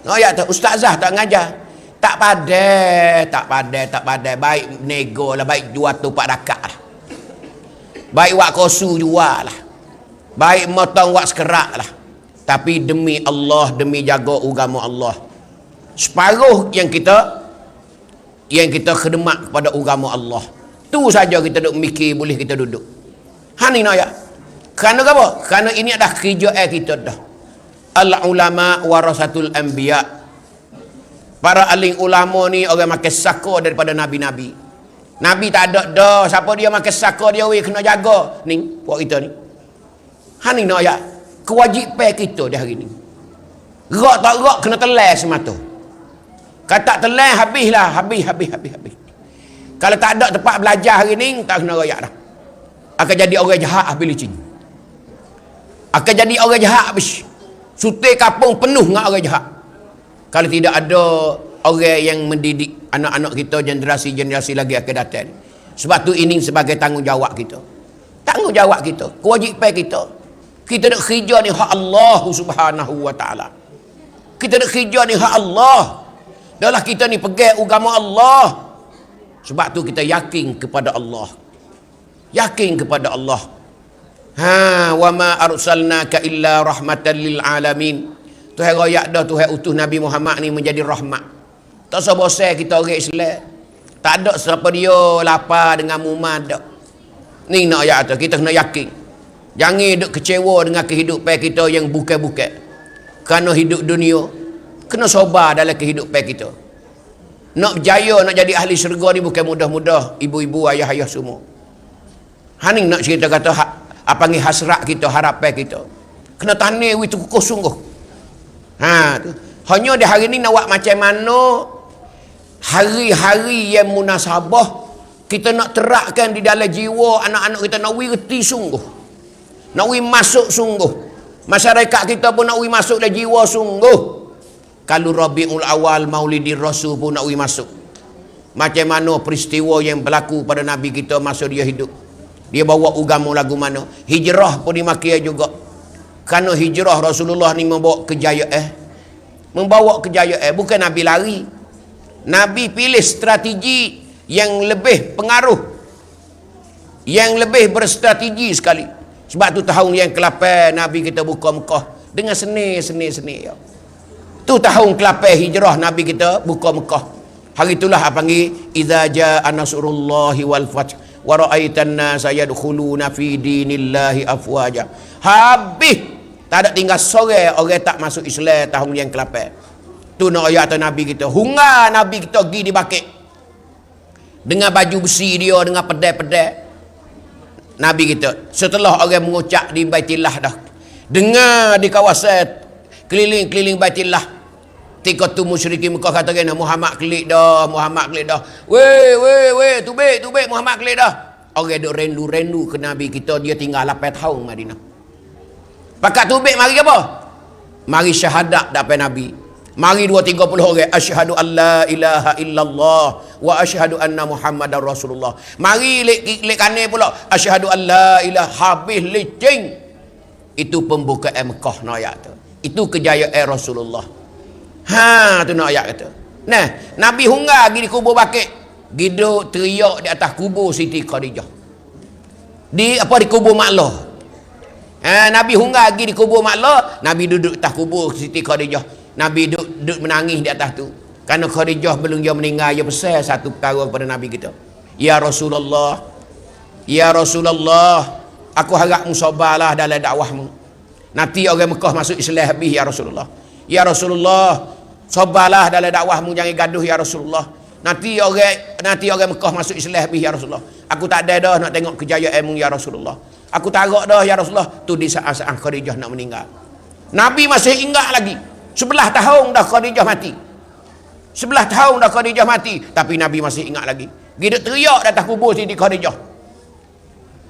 Oh ya tu ustazah tak mengajar. Tak pandai. Baik nego lah, baik jual tu 4 rakat lah. Baik wak kosu jual lah. Baik motong wak sekerak lah. Tapi demi Allah, demi jaga agama Allah, separuh yang kita khidmat kepada agama Allah, tu saja kita duk mikir boleh kita duduk. Ni nak ya. Kerana apa? Kerana ini adalah kerja kita dah. Al ulama warasatul anbiya. Para alim ulama ni orang makan saka daripada nabi-nabi. Nabi tak ada dah. Siapa dia makan saka dia kena jaga. Ni buat kita ni. Ni nak ya. Kewajipan kita dah hari ni. Rak tak rak kena telan semata. Kata telan habislah, habis. Kalau tak ada tempat belajar hari ni, tak kena royak dah. Akan jadi orang jahat habis licin. Akan jadi orang jahat habis. Sutai kampung penuh dengan orang jahat. Kalau tidak ada orang yang mendidik anak-anak kita, generasi-generasi lagi akan datang. Sebab tu ini sebagai tanggungjawab kita. Tanggungjawab kita, kewajipan kita. Kita nak kerja ni hak Allah Subhanahu wa taala. Kita nak kerja ni hak Allah. Dahlah kita ni pegang agama Allah. Sebab tu kita yakin kepada Allah. Yakin kepada Allah. Wa ma arsalnaka illa rahmatan lil alamin. Tuhan royak dah, Tuhan utus Nabi Muhammad ni menjadi rahmat. Tak usah bosan kita orang Islam. Tak ada siapa dia lapar dengan mumad dak. Ni nak ayat tu, kita kena yakin. Jangan duk kecewa dengan kehidupan kita yang bukan-bukan. Kerana hidup dunia kena sabar dalam kehidupan kita. Nak berjaya, nak jadi ahli syurga ni bukan mudah-mudah. Ibu-ibu, ayah-ayah semua. Ni nak cerita kata panggil hasrat kita, harapan kita. Kena tanah itu kukuh sungguh. Tu. Hanya di hari ni nak buat macam mana hari-hari yang munasabah kita nak terakkan di dalam jiwa anak-anak kita, nak reti sungguh. Nak masuk sungguh. Masyarakat kita pun nak masuk dalam jiwa sungguh. Kalau Rabiul Awal Maulidir Rasul pun nak masuk. Macam mana peristiwa yang berlaku pada Nabi kita masa dia hidup. Dia bawa agama lagu mana. Hijrah pun dimakai juga. Kerana hijrah Rasulullah ni membawa kejayaan. Membawa kejayaan. Bukan Nabi lari. Nabi pilih strategi yang lebih pengaruh. Yang lebih berstrategi sekali. Sebab tu tahun yang ke-8 Nabi kita buka Mekah. Dengan seni. Tu tahun ke-8 hijrah Nabi kita buka Mekah. Hari itulah apa panggil idza jaa nasrullahi wal fath wa ra'aitan nasa yadkhuluna fi dinillahi afwaja. Habis tak ada tinggal sore orang tak masuk Islam tahun yang ke-8. Tu nak ayat Nabi kita. Hungar Nabi kita pergi di Bakit. Dengan baju besi dia, dengan pedai-pedai. Nabi kita setelah orang mengucap di Baitillah dah. Dengar di kawasan keliling-keliling Baitillah. Ketika tu musyrikin Mekah kata kena Muhammad klik dah. Weh, tubik Muhammad klik dah. Orang duk rendu-rendu ke Nabi kita, dia tinggal 8 tahun Madinah. Pakat tubik mari apa? Mari syahadat dapat Nabi. Mari 2-30 orang asyhadu alla ilaha illallah wa asyhadu anna Muhammadar Rasulullah. Mari lek kanan pula asyhadu alla ilaha, habis licin. Itu pembukaan Mekah nak ayat tu. Itu kejayaan Rasulullah. Tu nak ayat kata. Nah, Nabi hungar pergi di kubur Bakit. Giduk teriak di atas kubur Siti Khadijah. Di kubur Maklah. Nabi hungar pergi di kubur Maklah, Nabi duduk atas kubur Siti Khadijah. Nabi duduk menangis di atas tu. Kerana Khadijah belum dia meninggal, dia pesan satu perkara kepada Nabi kita. Ya Rasulullah, ya Rasulullah, aku harap sabarlah dalam dakwahmu. Nanti orang Mekah masuk Islam habis ya Rasulullah. Ya Rasulullah, sabarlah dalam dakwahmu, jangan gaduh ya Rasulullah. Nanti orang Mekah masuk Islam habis ya Rasulullah. Aku tak ada dah nak tengok kejayaanmu ya Rasulullah. Aku tak agak dah ya Rasulullah. Tu di saat-saat Khadijah nak meninggal. Nabi masih ingat lagi. 11 tahun dah Khadijah mati. 11 tahun dah Khadijah mati. Tapi Nabi masih ingat lagi. Dia teriak di atas kubur Siti Khadijah.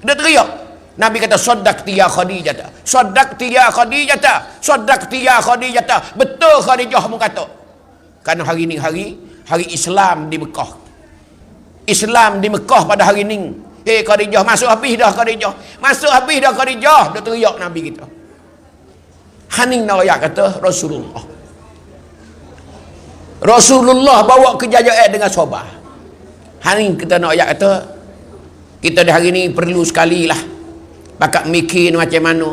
Dia teriak. Nabi kata, Saddaqti ya Khadijah. Saddaqti ya Khadijah. Saddaqti ya Khadijah. Betul Khadijah mu kata. Kerana hari ni hari Islam di Mekah. Islam di Mekah pada hari ni. Hei Khadijah, masuk habis dah Khadijah. Masuk habis dah Khadijah. Dia teriak Nabi kita. Haning nak kata Rasulullah. Rasulullah bawa kejayaan dengan sabar. Haning kita nak kata kita di hari ni perlu sekali lah bakal mikir macam mana.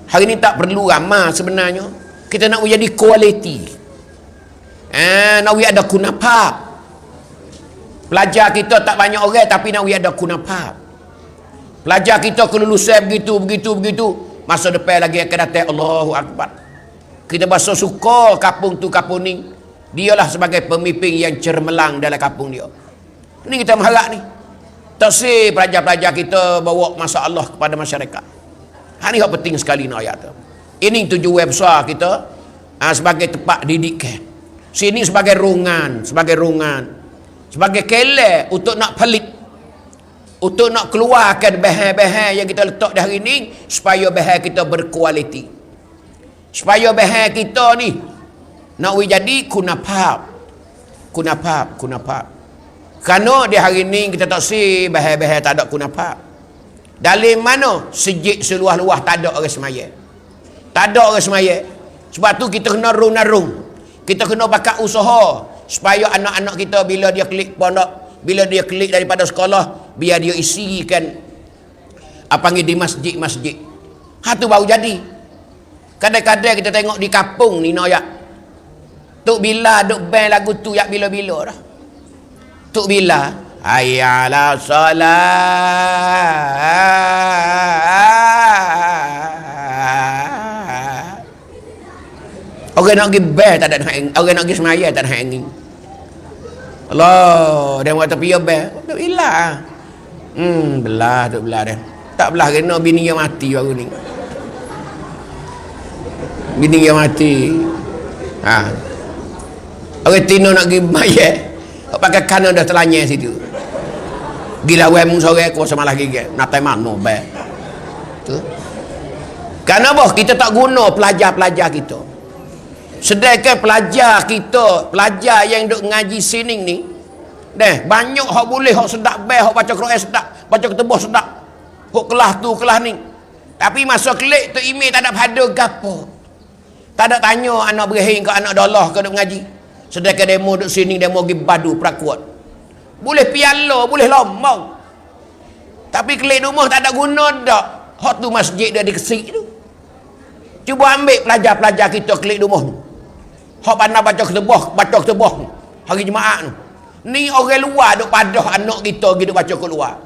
Hari ni tak perlu ramah sebenarnya. Kita nak jadi kualiti. Nak ada kunafah. Pelajar kita tak banyak orang tapi nak ada kunafah. Pelajar kita kelulusan begitu. Masa depan lagi akan datang Allahu Akbar. Kita bahasa suka kampung tu kampung ni. Dialah sebagai pemimpin yang cermelang dalam kampung dia. Ini kita mengharap ni. Tak si pelajar-pelajar kita bawa masalah kepada masyarakat. Ini yang penting sekali nak ayat tu. Ini tujuan besar kita sebagai tempat didikan. Sini sebagai rungan. Sebagai kelek untuk nak pelit. Untuk nak keluarkan bahan-bahan yang kita letak di hari ini. Supaya bahan kita berkualiti. Supaya bahan kita ni nak jadi kunafab. Kerana di hari ni kita tak si bahan-bahan tak ada kunafab. Dalam mana sejik seluah-luah tak ada orang semaya. Tak ada orang semaya. Sebab tu kita kena rung-narung. Kita kena bakat usaha supaya anak-anak kita bila dia klik pondok, bila dia klik daripada sekolah, biar dia isikan apa panggil di masjid-masjid. Tu baru jadi. Kadang-kadang kita tengok di kampung ni noyak. Tok Bila duk band lagu tu yak bila-bila dah. Tok Bila, hayyala salat. Orang nak pergi band tak ada nak, orang nak pergi semaya tak ada hanging. Allah, dia buat tapi ya band. Tok Bila. Belah Tok Bila dia. Tak belah kena bini yang mati baru ni. Bini yang mati. Orang Tino nak pergi mayat. Pakai kanan dah terlanyai situ. Gila wemu sore aku sama lagi ke. Natai mana bang. Tu. Karena apa? Kita tak guna pelajar-pelajar kita. Sedangkan pelajar kita, pelajar yang duk ngaji sini ni, banyak hak boleh, hak sedap bang, hak baca Quran sedap, baca ketubah sedap. Hak kelas tu, kelas ni. Tapi masa kelik tu email tak ada pada gapo. Tak ada tanya anak berhing ke anak dolah ke duk ngaji. Sedangkan demo duk sini, demo pergi badu prakuat. Boleh piala, boleh lombong. Tapi kelik rumah tak ada guna dak. Hak tu masjid dia dikesik tu. Cuba ambil pelajar-pelajar kita kelik rumah tu. Hak pandai baca ketubah hari Jumaat tu. Ni orang luar duk padah anak kita pergi duk baca keluar.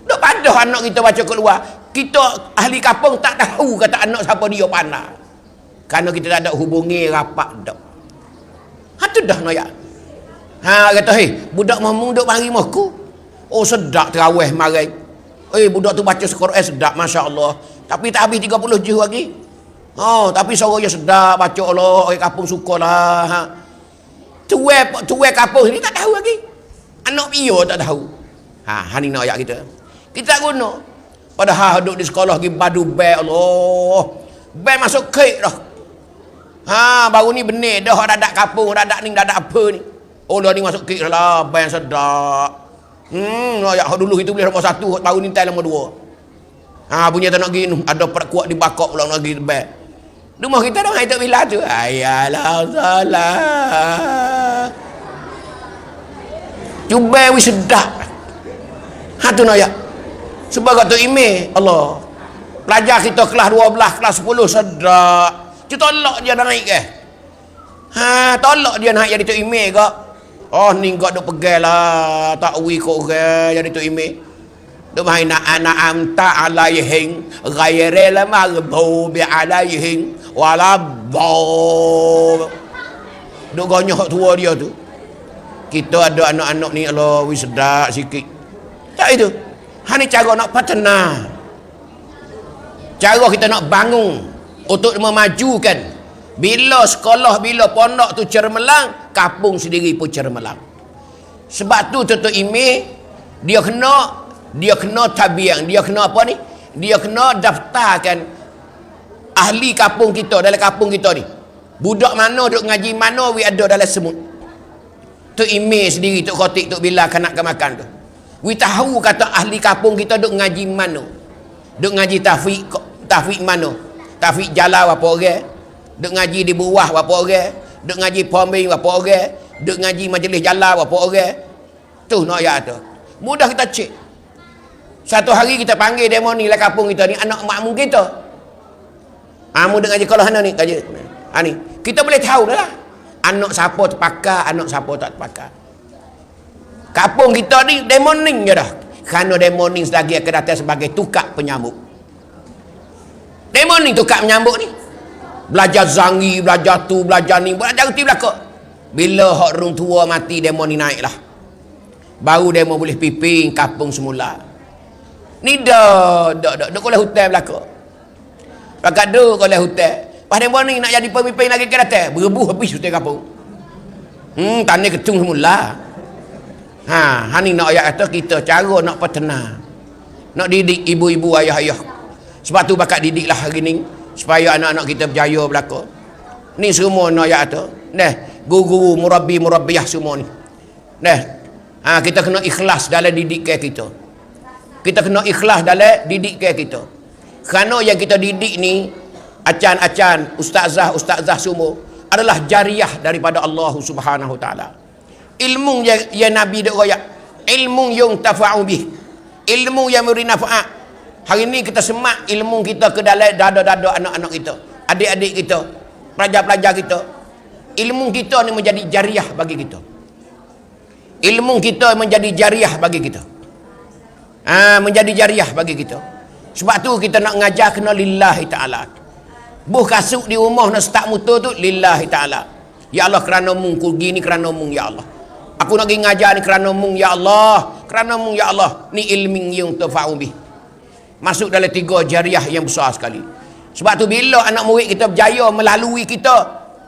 Duk padah anak kita baca keluar. Kita ahli kampung tak tahu kata anak siapa dia pandai. Kerana kita tak ada hubungi rapat dak. Tu dah noyak. Kata, budak mamung duk mari mahku. Oh sedap terawih marai. Budak tu baca Quran sedap, Masya Allah. Tapi tak habis 30 juz lagi. Tapi suaranya sedap, baca Allah, orang kampung sukalah. Tuai kampung ni tak tahu lagi. Anak bio tak tahu. Ni noyak kita. Kita tak guna. Padahal duduk di sekolah pergi badu bel Allah. Bel masuk kek dah. Baru ni benih dah dadak kampung, dadak ni, dadak apa ni. Oh dah ni masuk kek lah, bel sedap. Ya dulu itu boleh nombor 1, baru ni tai nombor 2. Punya tak nak pergi ada perkuat dibakok pula nak pergi bel. Rumah kita dah hai tak bila tu. Ayalah salah. Cuba wis sedap. Tu nak ya. Sebab kata email Allah. Pelajar kita kelas 12, kelas 10 sedap. Kita tolak dia naik ke. Tolak dia nak jadi tok imam ke. Oh ni kau duk pegang lah takwi kau orang jadi tok imam. Duk main anak amta alaihim ghairil maghdubi alaihim walabbo. Duk gonyok tua dia tu. Kita ada anak-anak ni Allah wis sedak sikit. Tak itu. Ni cara nak patena. Cara kita nak bangun untuk memajukan. Bila sekolah, bila pondok tu cermelang, kampung sendiri pun cermelang. Sebab tu Tok Imi dia kena tabiang, dia kena apa ni? Dia kena daftarkan ahli kampung kita, dalam kampung kita ni. Budak mana duk ngaji mana we ada dalam semut. Tok Imi sendiri, Tok Khotik, Tok Bilal kanak ke makan tu. We tahu kata ahli kampung kita duk ngaji mana. Duk ngaji tahfiz mana? Tahfiz Jalal apa orang? Duk ngaji di Buah berapa orang? Duk ngaji Pombing berapa orang? Duk ngaji Majlis Jalal berapa orang? Tu nak ayat tu. Mudah kita cek. Satu hari kita panggil demo ni lah kampung kita ni, anak makmum kita. Mudah ngaji kalau hana ni ngaji. Ni. Kita boleh tahu dah lah. Anak siapa terpakar, anak siapa tak terpakar. Kampung kita ni demoning je dah. Kerana demoning selagi akan datang sebagai tukar penyambut. Demoning tukar penyambut ni. Belajar zangi, belajar tu, belajar ni, belajar reti belakang. Bila hak rung tua mati, demo ni naik lah. Baru demo boleh piping kampung semula. Ni dah koleh hutan belakang. Pakat dah koleh hutan. Pas demo ni nak jadi pemimpin lagi ke datang, berebuh habis hutan kampung. Tanah ketung semula. Ni nak ayat kata kita cara nak patena. Nak didik ibu-ibu, ayah-ayah. Sebab tu bakat didik lah hari ni. Supaya anak-anak kita berjaya belaka. Ni semua nak ayat tu. Guru-guru, murabbi-murabbiyah semua ni. Kita kena ikhlas dalam didikan kita. Kita kena ikhlas dalam didikan kita. Kerana yang kita didik ni, acan-acan, ustazah semua, adalah jariah daripada Allah Subhanahu Ta'ala. Ilmu yang Nabi duk royak. Ilmu yang tafa'u bih. Ilmu yang memberi nafa'at. Hari ni kita semak ilmu kita ke dalam dada-dada anak-anak kita, adik-adik kita, pelajar-pelajar kita. Ilmu kita ni menjadi jariah bagi kita. Ilmu kita menjadi jariah bagi kita. Menjadi jariah bagi kita. Sebab tu kita nak ngajar kena lillahi ta'ala. Buh kasut di rumah nak start motor tu lillahi ta'ala. Ya Allah kerana mung gini, kerana mung ya Allah. Aku nak pergi ngajar ni kerana mung ya Allah. Kerana mung ya Allah. Ni ilmu yang tafa'u bih. Masuk dalam 3 jariah yang besar sekali. Sebab tu bila anak murid kita berjaya melalui kita,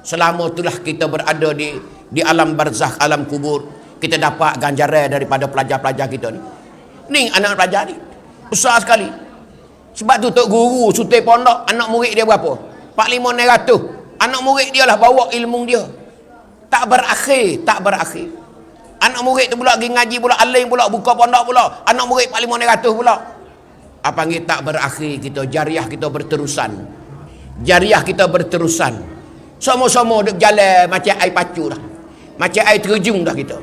selama itulah kita berada di alam barzakh, alam kubur, kita dapat ganjaran daripada pelajar-pelajar kita ni. Ni anak pelajar ni besar sekali. Sebab tu tok guru sutai pondok, anak murid dia berapa? 4-500. Anak murid dia lah bawa ilmu dia. Tak berakhir. Anak murid tu pula pergi ngaji pula, alim pula, buka pondok pula. Anak murid 4-500 pula. Apa panggil tak berakhir kita, jariah kita berterusan. Jariah kita berterusan. Sama-sama duk jalan macam air pacu dah. Macam air terjun dah kita.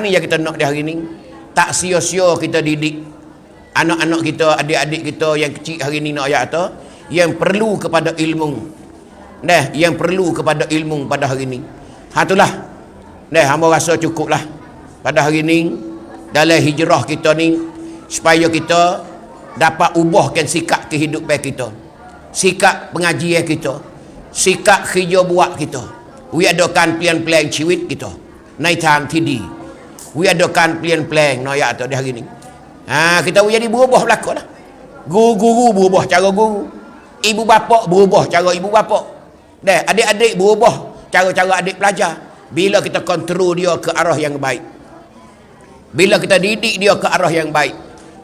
Ni yang kita nak di hari ni. Tak sia-sia kita didik anak-anak kita, adik-adik kita yang kecil hari ni nak ayat tu, yang perlu kepada ilmu. Yang perlu kepada ilmu pada hari ni. Itulah. Hamba rasa cukup lah pada hari ni dalam hijrah kita ni, supaya kita dapat ubahkan sikap kehidupan kita, sikap pengajian kita, sikap kerja buat kita. We adakan plan-plan ciwit kita. Night time TD. We adakan plan-plan no ya atau di hari ni. Kita jadi berubah belaka dah. Guru-guru berubah cara guru. Ibu bapa berubah cara ibu bapa. Adik-adik berubah cara-cara adik pelajar. Bila kita kontrol dia ke arah yang baik. Bila kita didik dia ke arah yang baik,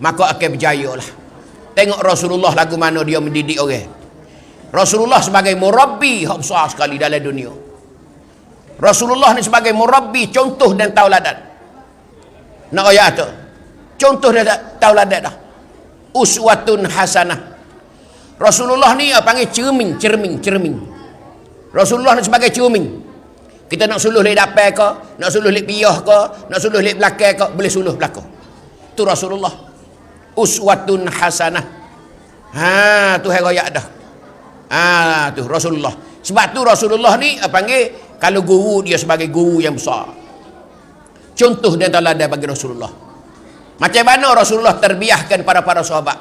maka akan berjaya lah. Tengok Rasulullah lagu mana dia mendidik orang. Rasulullah sebagai murabbi yang besar sekali dalam dunia. Rasulullah ni sebagai murabbi, contoh dan tauladan. Nak ayat tu. Contoh dan tauladan dah. Uswatun hasanah. Rasulullah ni panggil cermin. Rasulullah ni sebagai cermin. Kita nak suluh lek dapai ke, nak suluh lek piyah ke, nak suluh lek belakang ke, boleh suluh belakang. Tu Rasulullah. Uswatun hasanah. Tu hai royak dah. Tu Rasulullah. Sebab tu Rasulullah ni panggil Kalau guru, dia sebagai guru yang besar. Contoh dan teladan bagi Rasulullah. Macam mana Rasulullah terbiahkan para sahabat.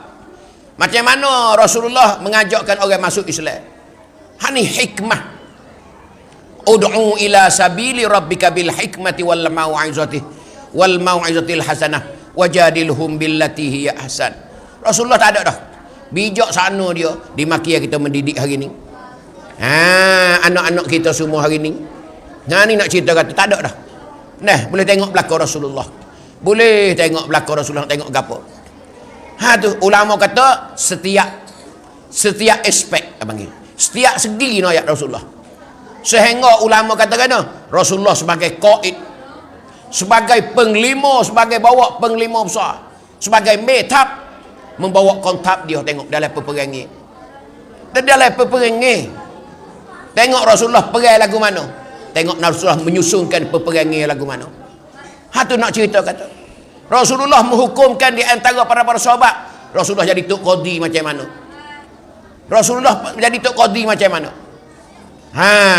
Macam mana Rasulullah mengajakkan orang masuk Islam. Hani hikmah. Ud'u ila sabili rabbika bil hikmati wal mau'izatil hasanah wajadilhum billati hiya ahsan. Rasulullah tak ada dah. Bijak sana dia dimaki kita mendidik hari ni. Anak-anak kita semua hari ni. Ni nak cerita kata tak ada dah. Nah, boleh tengok belakang Rasulullah. Boleh tengok belakang Rasulullah, tengok gapo. Tu ulama kata setiap aspek apa panggil. Setiap segi ayat Rasulullah. Sehingga ulama katakan Rasulullah sebagai qaid, sebagai penglima, sebagai bawa penglima besar, sebagai metap membawa kontab dia tengok dalam peperangan. Dan dalam peperangan tengok Rasulullah perang lagu mana. Tengok Rasulullah menyusunkan peperangan lagu mana. Tu nak cerita kata. Rasulullah menghukumkan di antara para sahabat. Rasulullah jadi tok qadi macam mana. Rasulullah jadi tok qadi macam mana.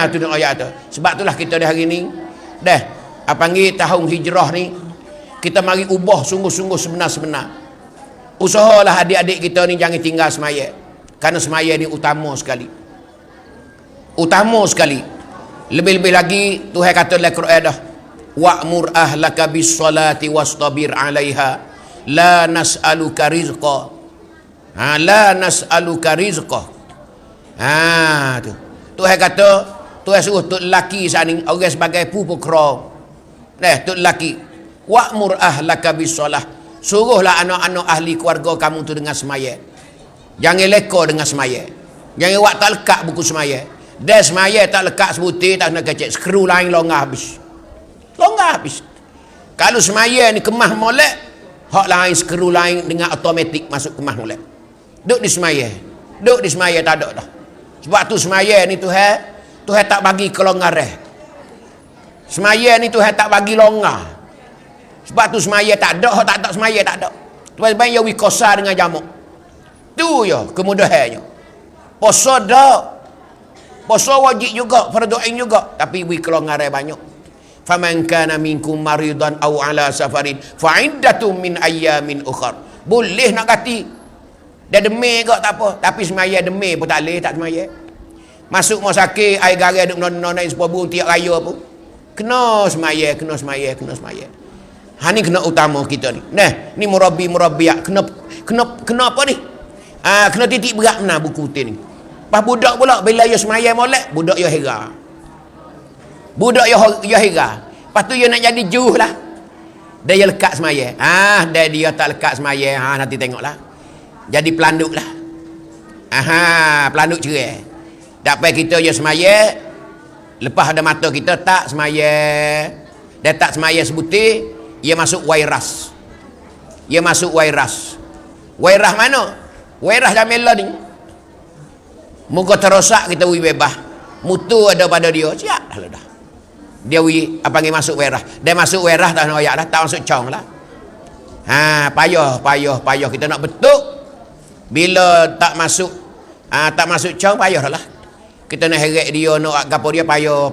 Tu nak ayat tu. Sebab itulah kita dah hari ni dah panggil tahun hijrah ni kita mari ubah sungguh-sungguh sebenar-sebenar. Usahalah adik-adik kita ni jangan tinggal semaya. Kerana semaya ni utama sekali. Utama sekali. Lebih-lebih lagi Tuhan kata dalam Quran dah, wa'mur ahlaka bis salati wastabir 'alaiha la nas'aluka rizqa. La nas'aluka rizqa. Tu. Tuhan kata, Tuhan suruh tok lelaki sani orang sebagai pupukra. Tok lelaki, wa'mur ahlaka bis salah. Suruhlah anak-anak ahli keluarga kamu tu dengan semaya. Jangan leka dengan semaya. Jangan buat tak lekat buku semaya. Dia semaya tak lekat sebutir, tak kena kecek. Skru lain longgar habis. Longgar habis. Kalau semaya ni kemah molek, hak lain skru lain dengan automatik masuk kemah molek. Duk di semaya. Duk di semaya tak ada dah. Sebab tu semaya ni Tuhan tak bagi kelonggaran. Semaya ni Tuhan tak bagi longgar. Sebab tu semaya tak ada, hak tak ada semaya tak ada. Tuan-tuan ya wikosa dengan jamuk. Tu ya kemudahannya. Puasa dak. Puasa wajib juga, fardu ain juga, tapi wi kelonggaran banyak. Faman kana minkum maridan aw ala safarin fa iddatun min ayyamin ukhra. Boleh nak kati. Dia demam ke tak apa, tapi semaya demam pun tak leh tak semaya. Masuk rumah sakit, air garam duk non-non sepabu tiap raya pun. Kena semaya. Ni kena utama kita ni. Nah, ni murabbi-murabbiat kena apa ni? Kena titik berat benar buku ni. Pas budak pula bila dia semaya molek, budak dia hera. Budak dia hera. Lepas tu dia nak jadi juh lah. Dia lekat semaya. Dia tak lekat semaya. Nanti tengoklah. Jadi pelanduk lah. Pelanduk cerai. Tak payah kita je semaya. Lepas ada mata kita tak semaya. Dia tak semaya sebutir. Dia masuk wairas. Wairas mana? Wairas Jamila ni. Muka terosak kita bebas. Mutu ada pada dia. Siap dah. Dia panggil masuk wairah. Dia masuk wairah tak nak ayak dah, tak masuk cong lah. Payah kita nak betuk. Bila tak masuk cong payah dah lah. Kita nak heret dia, nak gapo dia payah.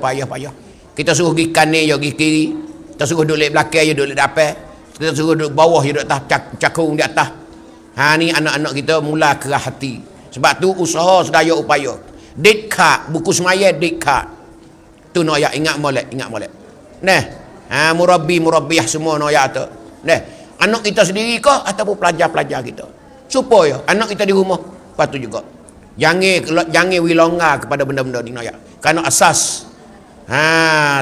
Kita suruh pergi kanan dia pergi kiri. Kita suruh duduk belakang dia duduk depan. Kita suruh duduk bawah dia duduk atas, cakung di atas. Ni anak-anak kita mula kerah hati. Sebab tu usaha sedaya upaya. Dekat buku semaya dekat. Tu nak ayat ingat molek. Nah, murabbi-murabbiyah semua nak ayat tu. Nah, anak kita sendiri ke ataupun pelajar-pelajar kita. Supaya anak kita di rumah patu juga. Jangan wilonga kepada benda-benda ni nak ayat. Kerana asas.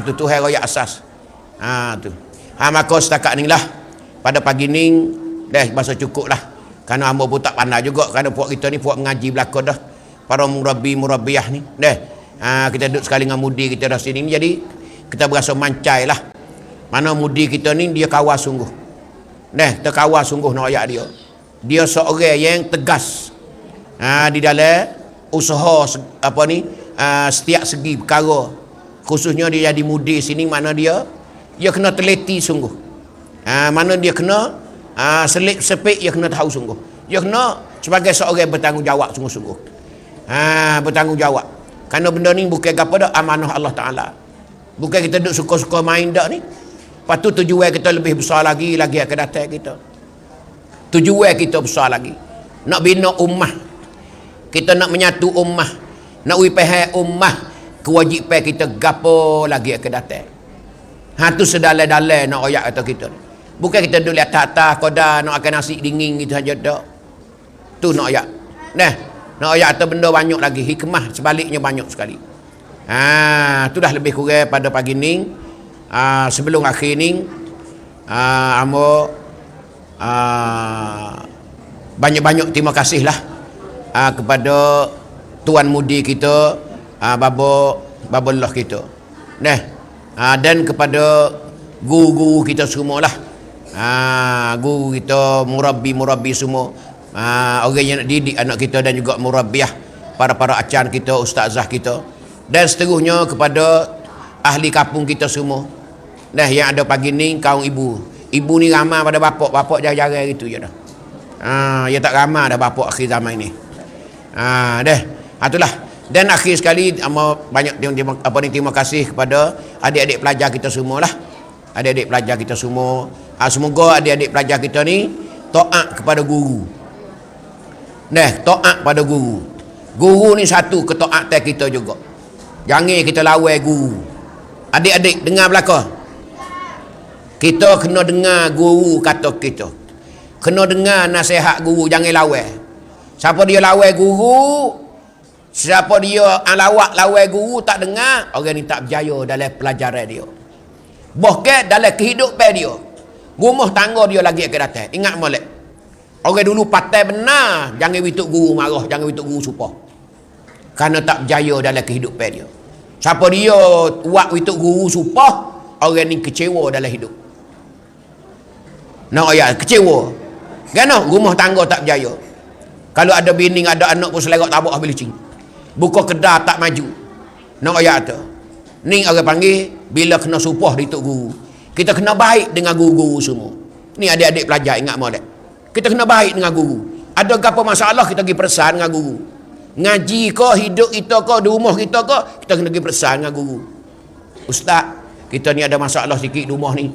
Tu Tuhan royak asas. Tu. Maka setakat ni lah pada pagi ni dah masa cukup lah. Kerana hamba pun tak pandai juga. Kerana puak kita ni puak mengaji belakang dah. Para murabbi-murabbiyah ni. Kita duduk sekali dengan mudi kita dah sini ni. Jadi kita berasa mancai lah. Mana mudi kita ni dia kawal sungguh. Kita kawal sungguh nak ayat dia. Dia seorang yang tegas. Di dalam usaha setiap segi perkara. Khususnya dia jadi mudi sini. Mana dia kena teliti sungguh. Mana dia kena selip sepik dia kena tahu sungguh. Dia kena sebagai seorang bertanggungjawab sungguh-sungguh. Bertanggungjawab. Kerana benda ni bukan apa dah, amanah Allah Ta'ala. Bukan kita duduk suka-suka main dak ni. Lepas tu tujuan kita lebih besar lagi akan datang kita. Tujuan kita besar lagi. Nak bina ummah. Kita nak menyatu ummah. Nak wipahai ummah. Kewajipan kita gapo lagi akan datang. Tu sedalai-dalai nak royak kata kita. Bukan kita duduk lihat atas koda nak akan nasi dingin gitu saja dak. Tu nak royak. Nak royak atau benda banyak lagi. Hikmah sebaliknya banyak sekali. Tu dah lebih kurang pada pagi ni. Sebelum akhir ni amo banyak-banyak terima kasih lah kepada Tuan Mudi kita, Babullah kita. Dan kepada guru-guru kita semua lah. Guru kita, murabbi semua. Orang yang nak didik anak kita dan juga murabbiah, para acan kita, ustazah kita. Dan seterusnya kepada ahli kampung kita semua. Yang ada pagi ni kaum ibu. Ibu ni ramai pada bapak jarang-jarang gitu je dah. Ya tak ramai dah bapak akhir zaman ni. Itulah. Dan akhir sekali banyak terima kasih kepada adik-adik pelajar kita semualah. Adik-adik pelajar kita semua. Semoga adik-adik pelajar kita ni taat kepada guru. Taat pada guru. Guru ni satu ketaatan kita juga. Jangan kita lawan guru. Adik-adik dengar belakang. Kita kena dengar guru kata kita. Kena dengar nasihat guru, jangan lawan. Siapa dia lawan guru, siapa dia lawak lawan guru tak dengar, orang ni tak berjaya dalam pelajaran dia. Bahkan dalam kehidupan dia. Rumah tangga dia lagi akan datang. Ingat molek. Orang dulu patai benar, jangan wituk guru marah, jangan wituk guru supah. Kerana tak berjaya dalam kehidupan dia. Siapa dia buat wituk guru supah, orang ni kecewa dalam hidup. Kecewa. Kenapa? Rumah tangga tak berjaya. Kalau ada bini, ada anak pun selerak tabak habis licin. Buka kedai tak maju. Nak ayat tu. Ni orang panggil, bila kena supah di tok guru. Kita kena baik dengan guru-guru semua. Ni adik-adik pelajar ingat molek. Kita kena baik dengan guru. Ada apa masalah kita pergi persan dengan guru. Ngaji ke, hidup kita ke, di rumah kita ke, kita kena pergi persan dengan guru. Ustaz, kita ni ada masalah sikit di rumah ni.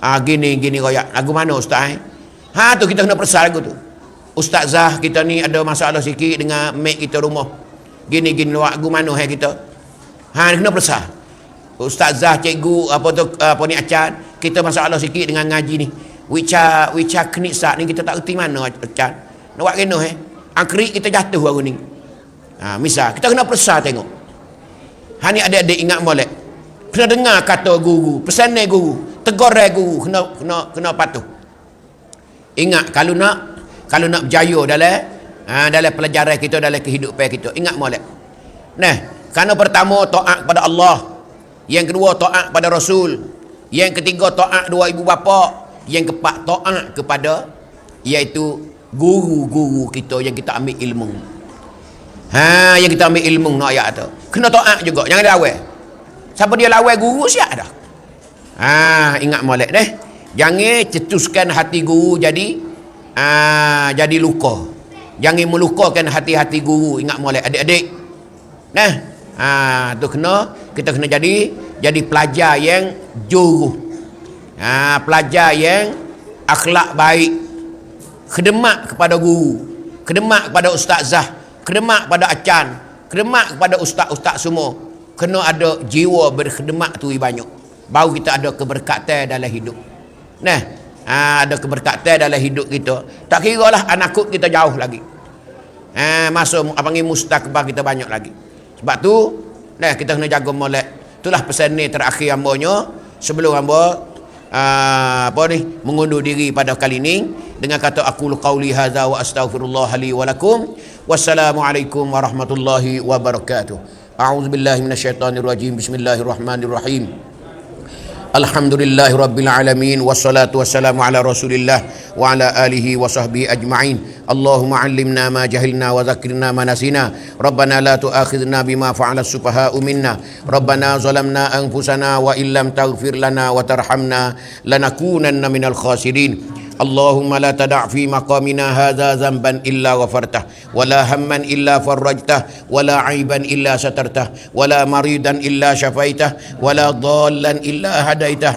Gini royak. Lagu mana ustaz? Tu kita kena persan lagu tu. Ustazah kita ni ada masalah sikit dengan mek kita rumah. Gini lagu mana kita? Kena persan. Ustazah, cikgu, apa ni acan, kita masalah sikit dengan ngaji ni. Wica kenisat ni kita tak erti mana acan. Nak buat kena angkrik kita jatuh baru ni. Misal kita kena persan tengok. Ni adik-adik ingat molek. Kena dengar kata guru, pesan guru, tegur guru, kena patuh. Ingat kalau nak berjaya dalam pelajaran kita, dalam kehidupan kita, ingat molek. Kerana pertama taat kepada Allah, yang kedua taat kepada Rasul, yang ketiga taat dua ibu bapa, yang keempat taat kepada iaitu guru-guru kita yang kita ambil ilmu. Yang kita ambil ilmu nak ayat tu. Kena taat juga, jangan lawan. Siapa dia lawan guru siap dah. Ingat molek Jangan cetuskan hati guru jadi luka. Jangan melukakan hati-hati guru. Ingat molek adik-adik. Tu kita kena jadi pelajar yang juru. Pelajar yang akhlak baik. Khidmat kepada guru, khidmat kepada ustazah, khidmat kepada acan, khidmat kepada ustaz-ustaz semua. Kena ada jiwa berkhidmat tu banyak. Baru kita ada keberkatan dalam hidup. Ada keberkatan dalam hidup kita. Tak kira lah anakut kita jauh lagi. Masa panggil mustakbal kita banyak lagi. Sebab tu kita kena jaga molek. Itulah pesan ni terakhir hambanya. Sebelum hamba mengundur diri pada kali ini dengan kata aqulu qauli hadza wa astaghfirullah li wa lakum. Wassalamualaikum warahmatullahi wabarakatuh. A'udzubillahi minasyaitonirrajim. Bismillahirrahmanirrahim. Alhamdulillahi rabbil alamin wassalatu wassalamu ala Rasulillah wa ala alihi wa sahbihi ajma'in. Allahumma 'allimna ma jahilna wa dzakkirna ma nasina. Rabbana la tu'akhidhna bima fa'ala as-sufaha'u minna. Rabbana zalamna anfusana wa illam taghfir lana wa tarhamna lanakunanna minal khasirin. اللهم لا تدع في مقامنا هذا ذنبا إلا غفرته ولا هما إلا فرجته ولا عيبا إلا سترته ولا مريضا إلا شفيته ولا ضالا إلا هديته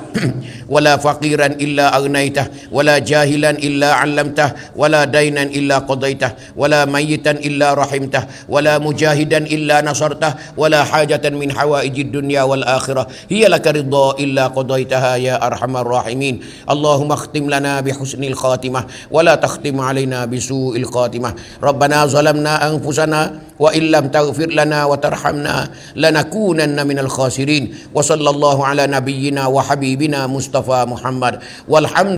ولا فقيرا إلا أغنيته ولا جاهلا إلا علمته ولا دينا إلا قضيته ولا ميتا إلا رحمته ولا مجاهدا إلا نصرته ولا حاجة من حوائج الدنيا والآخرة هي لك رضا إلا قضيتها يا أرحم الراحمين. اللهم اختم لنا بحسن الخاتمة ولا تختم علينا بسوء الخاتمة. ربنا ظلمنا أنفسنا وإن لم تغفر لنا وترحمنا لنكونن من الخاسرين. وصلى الله على نبينا وحبيبنا مصطفى محمد والحمد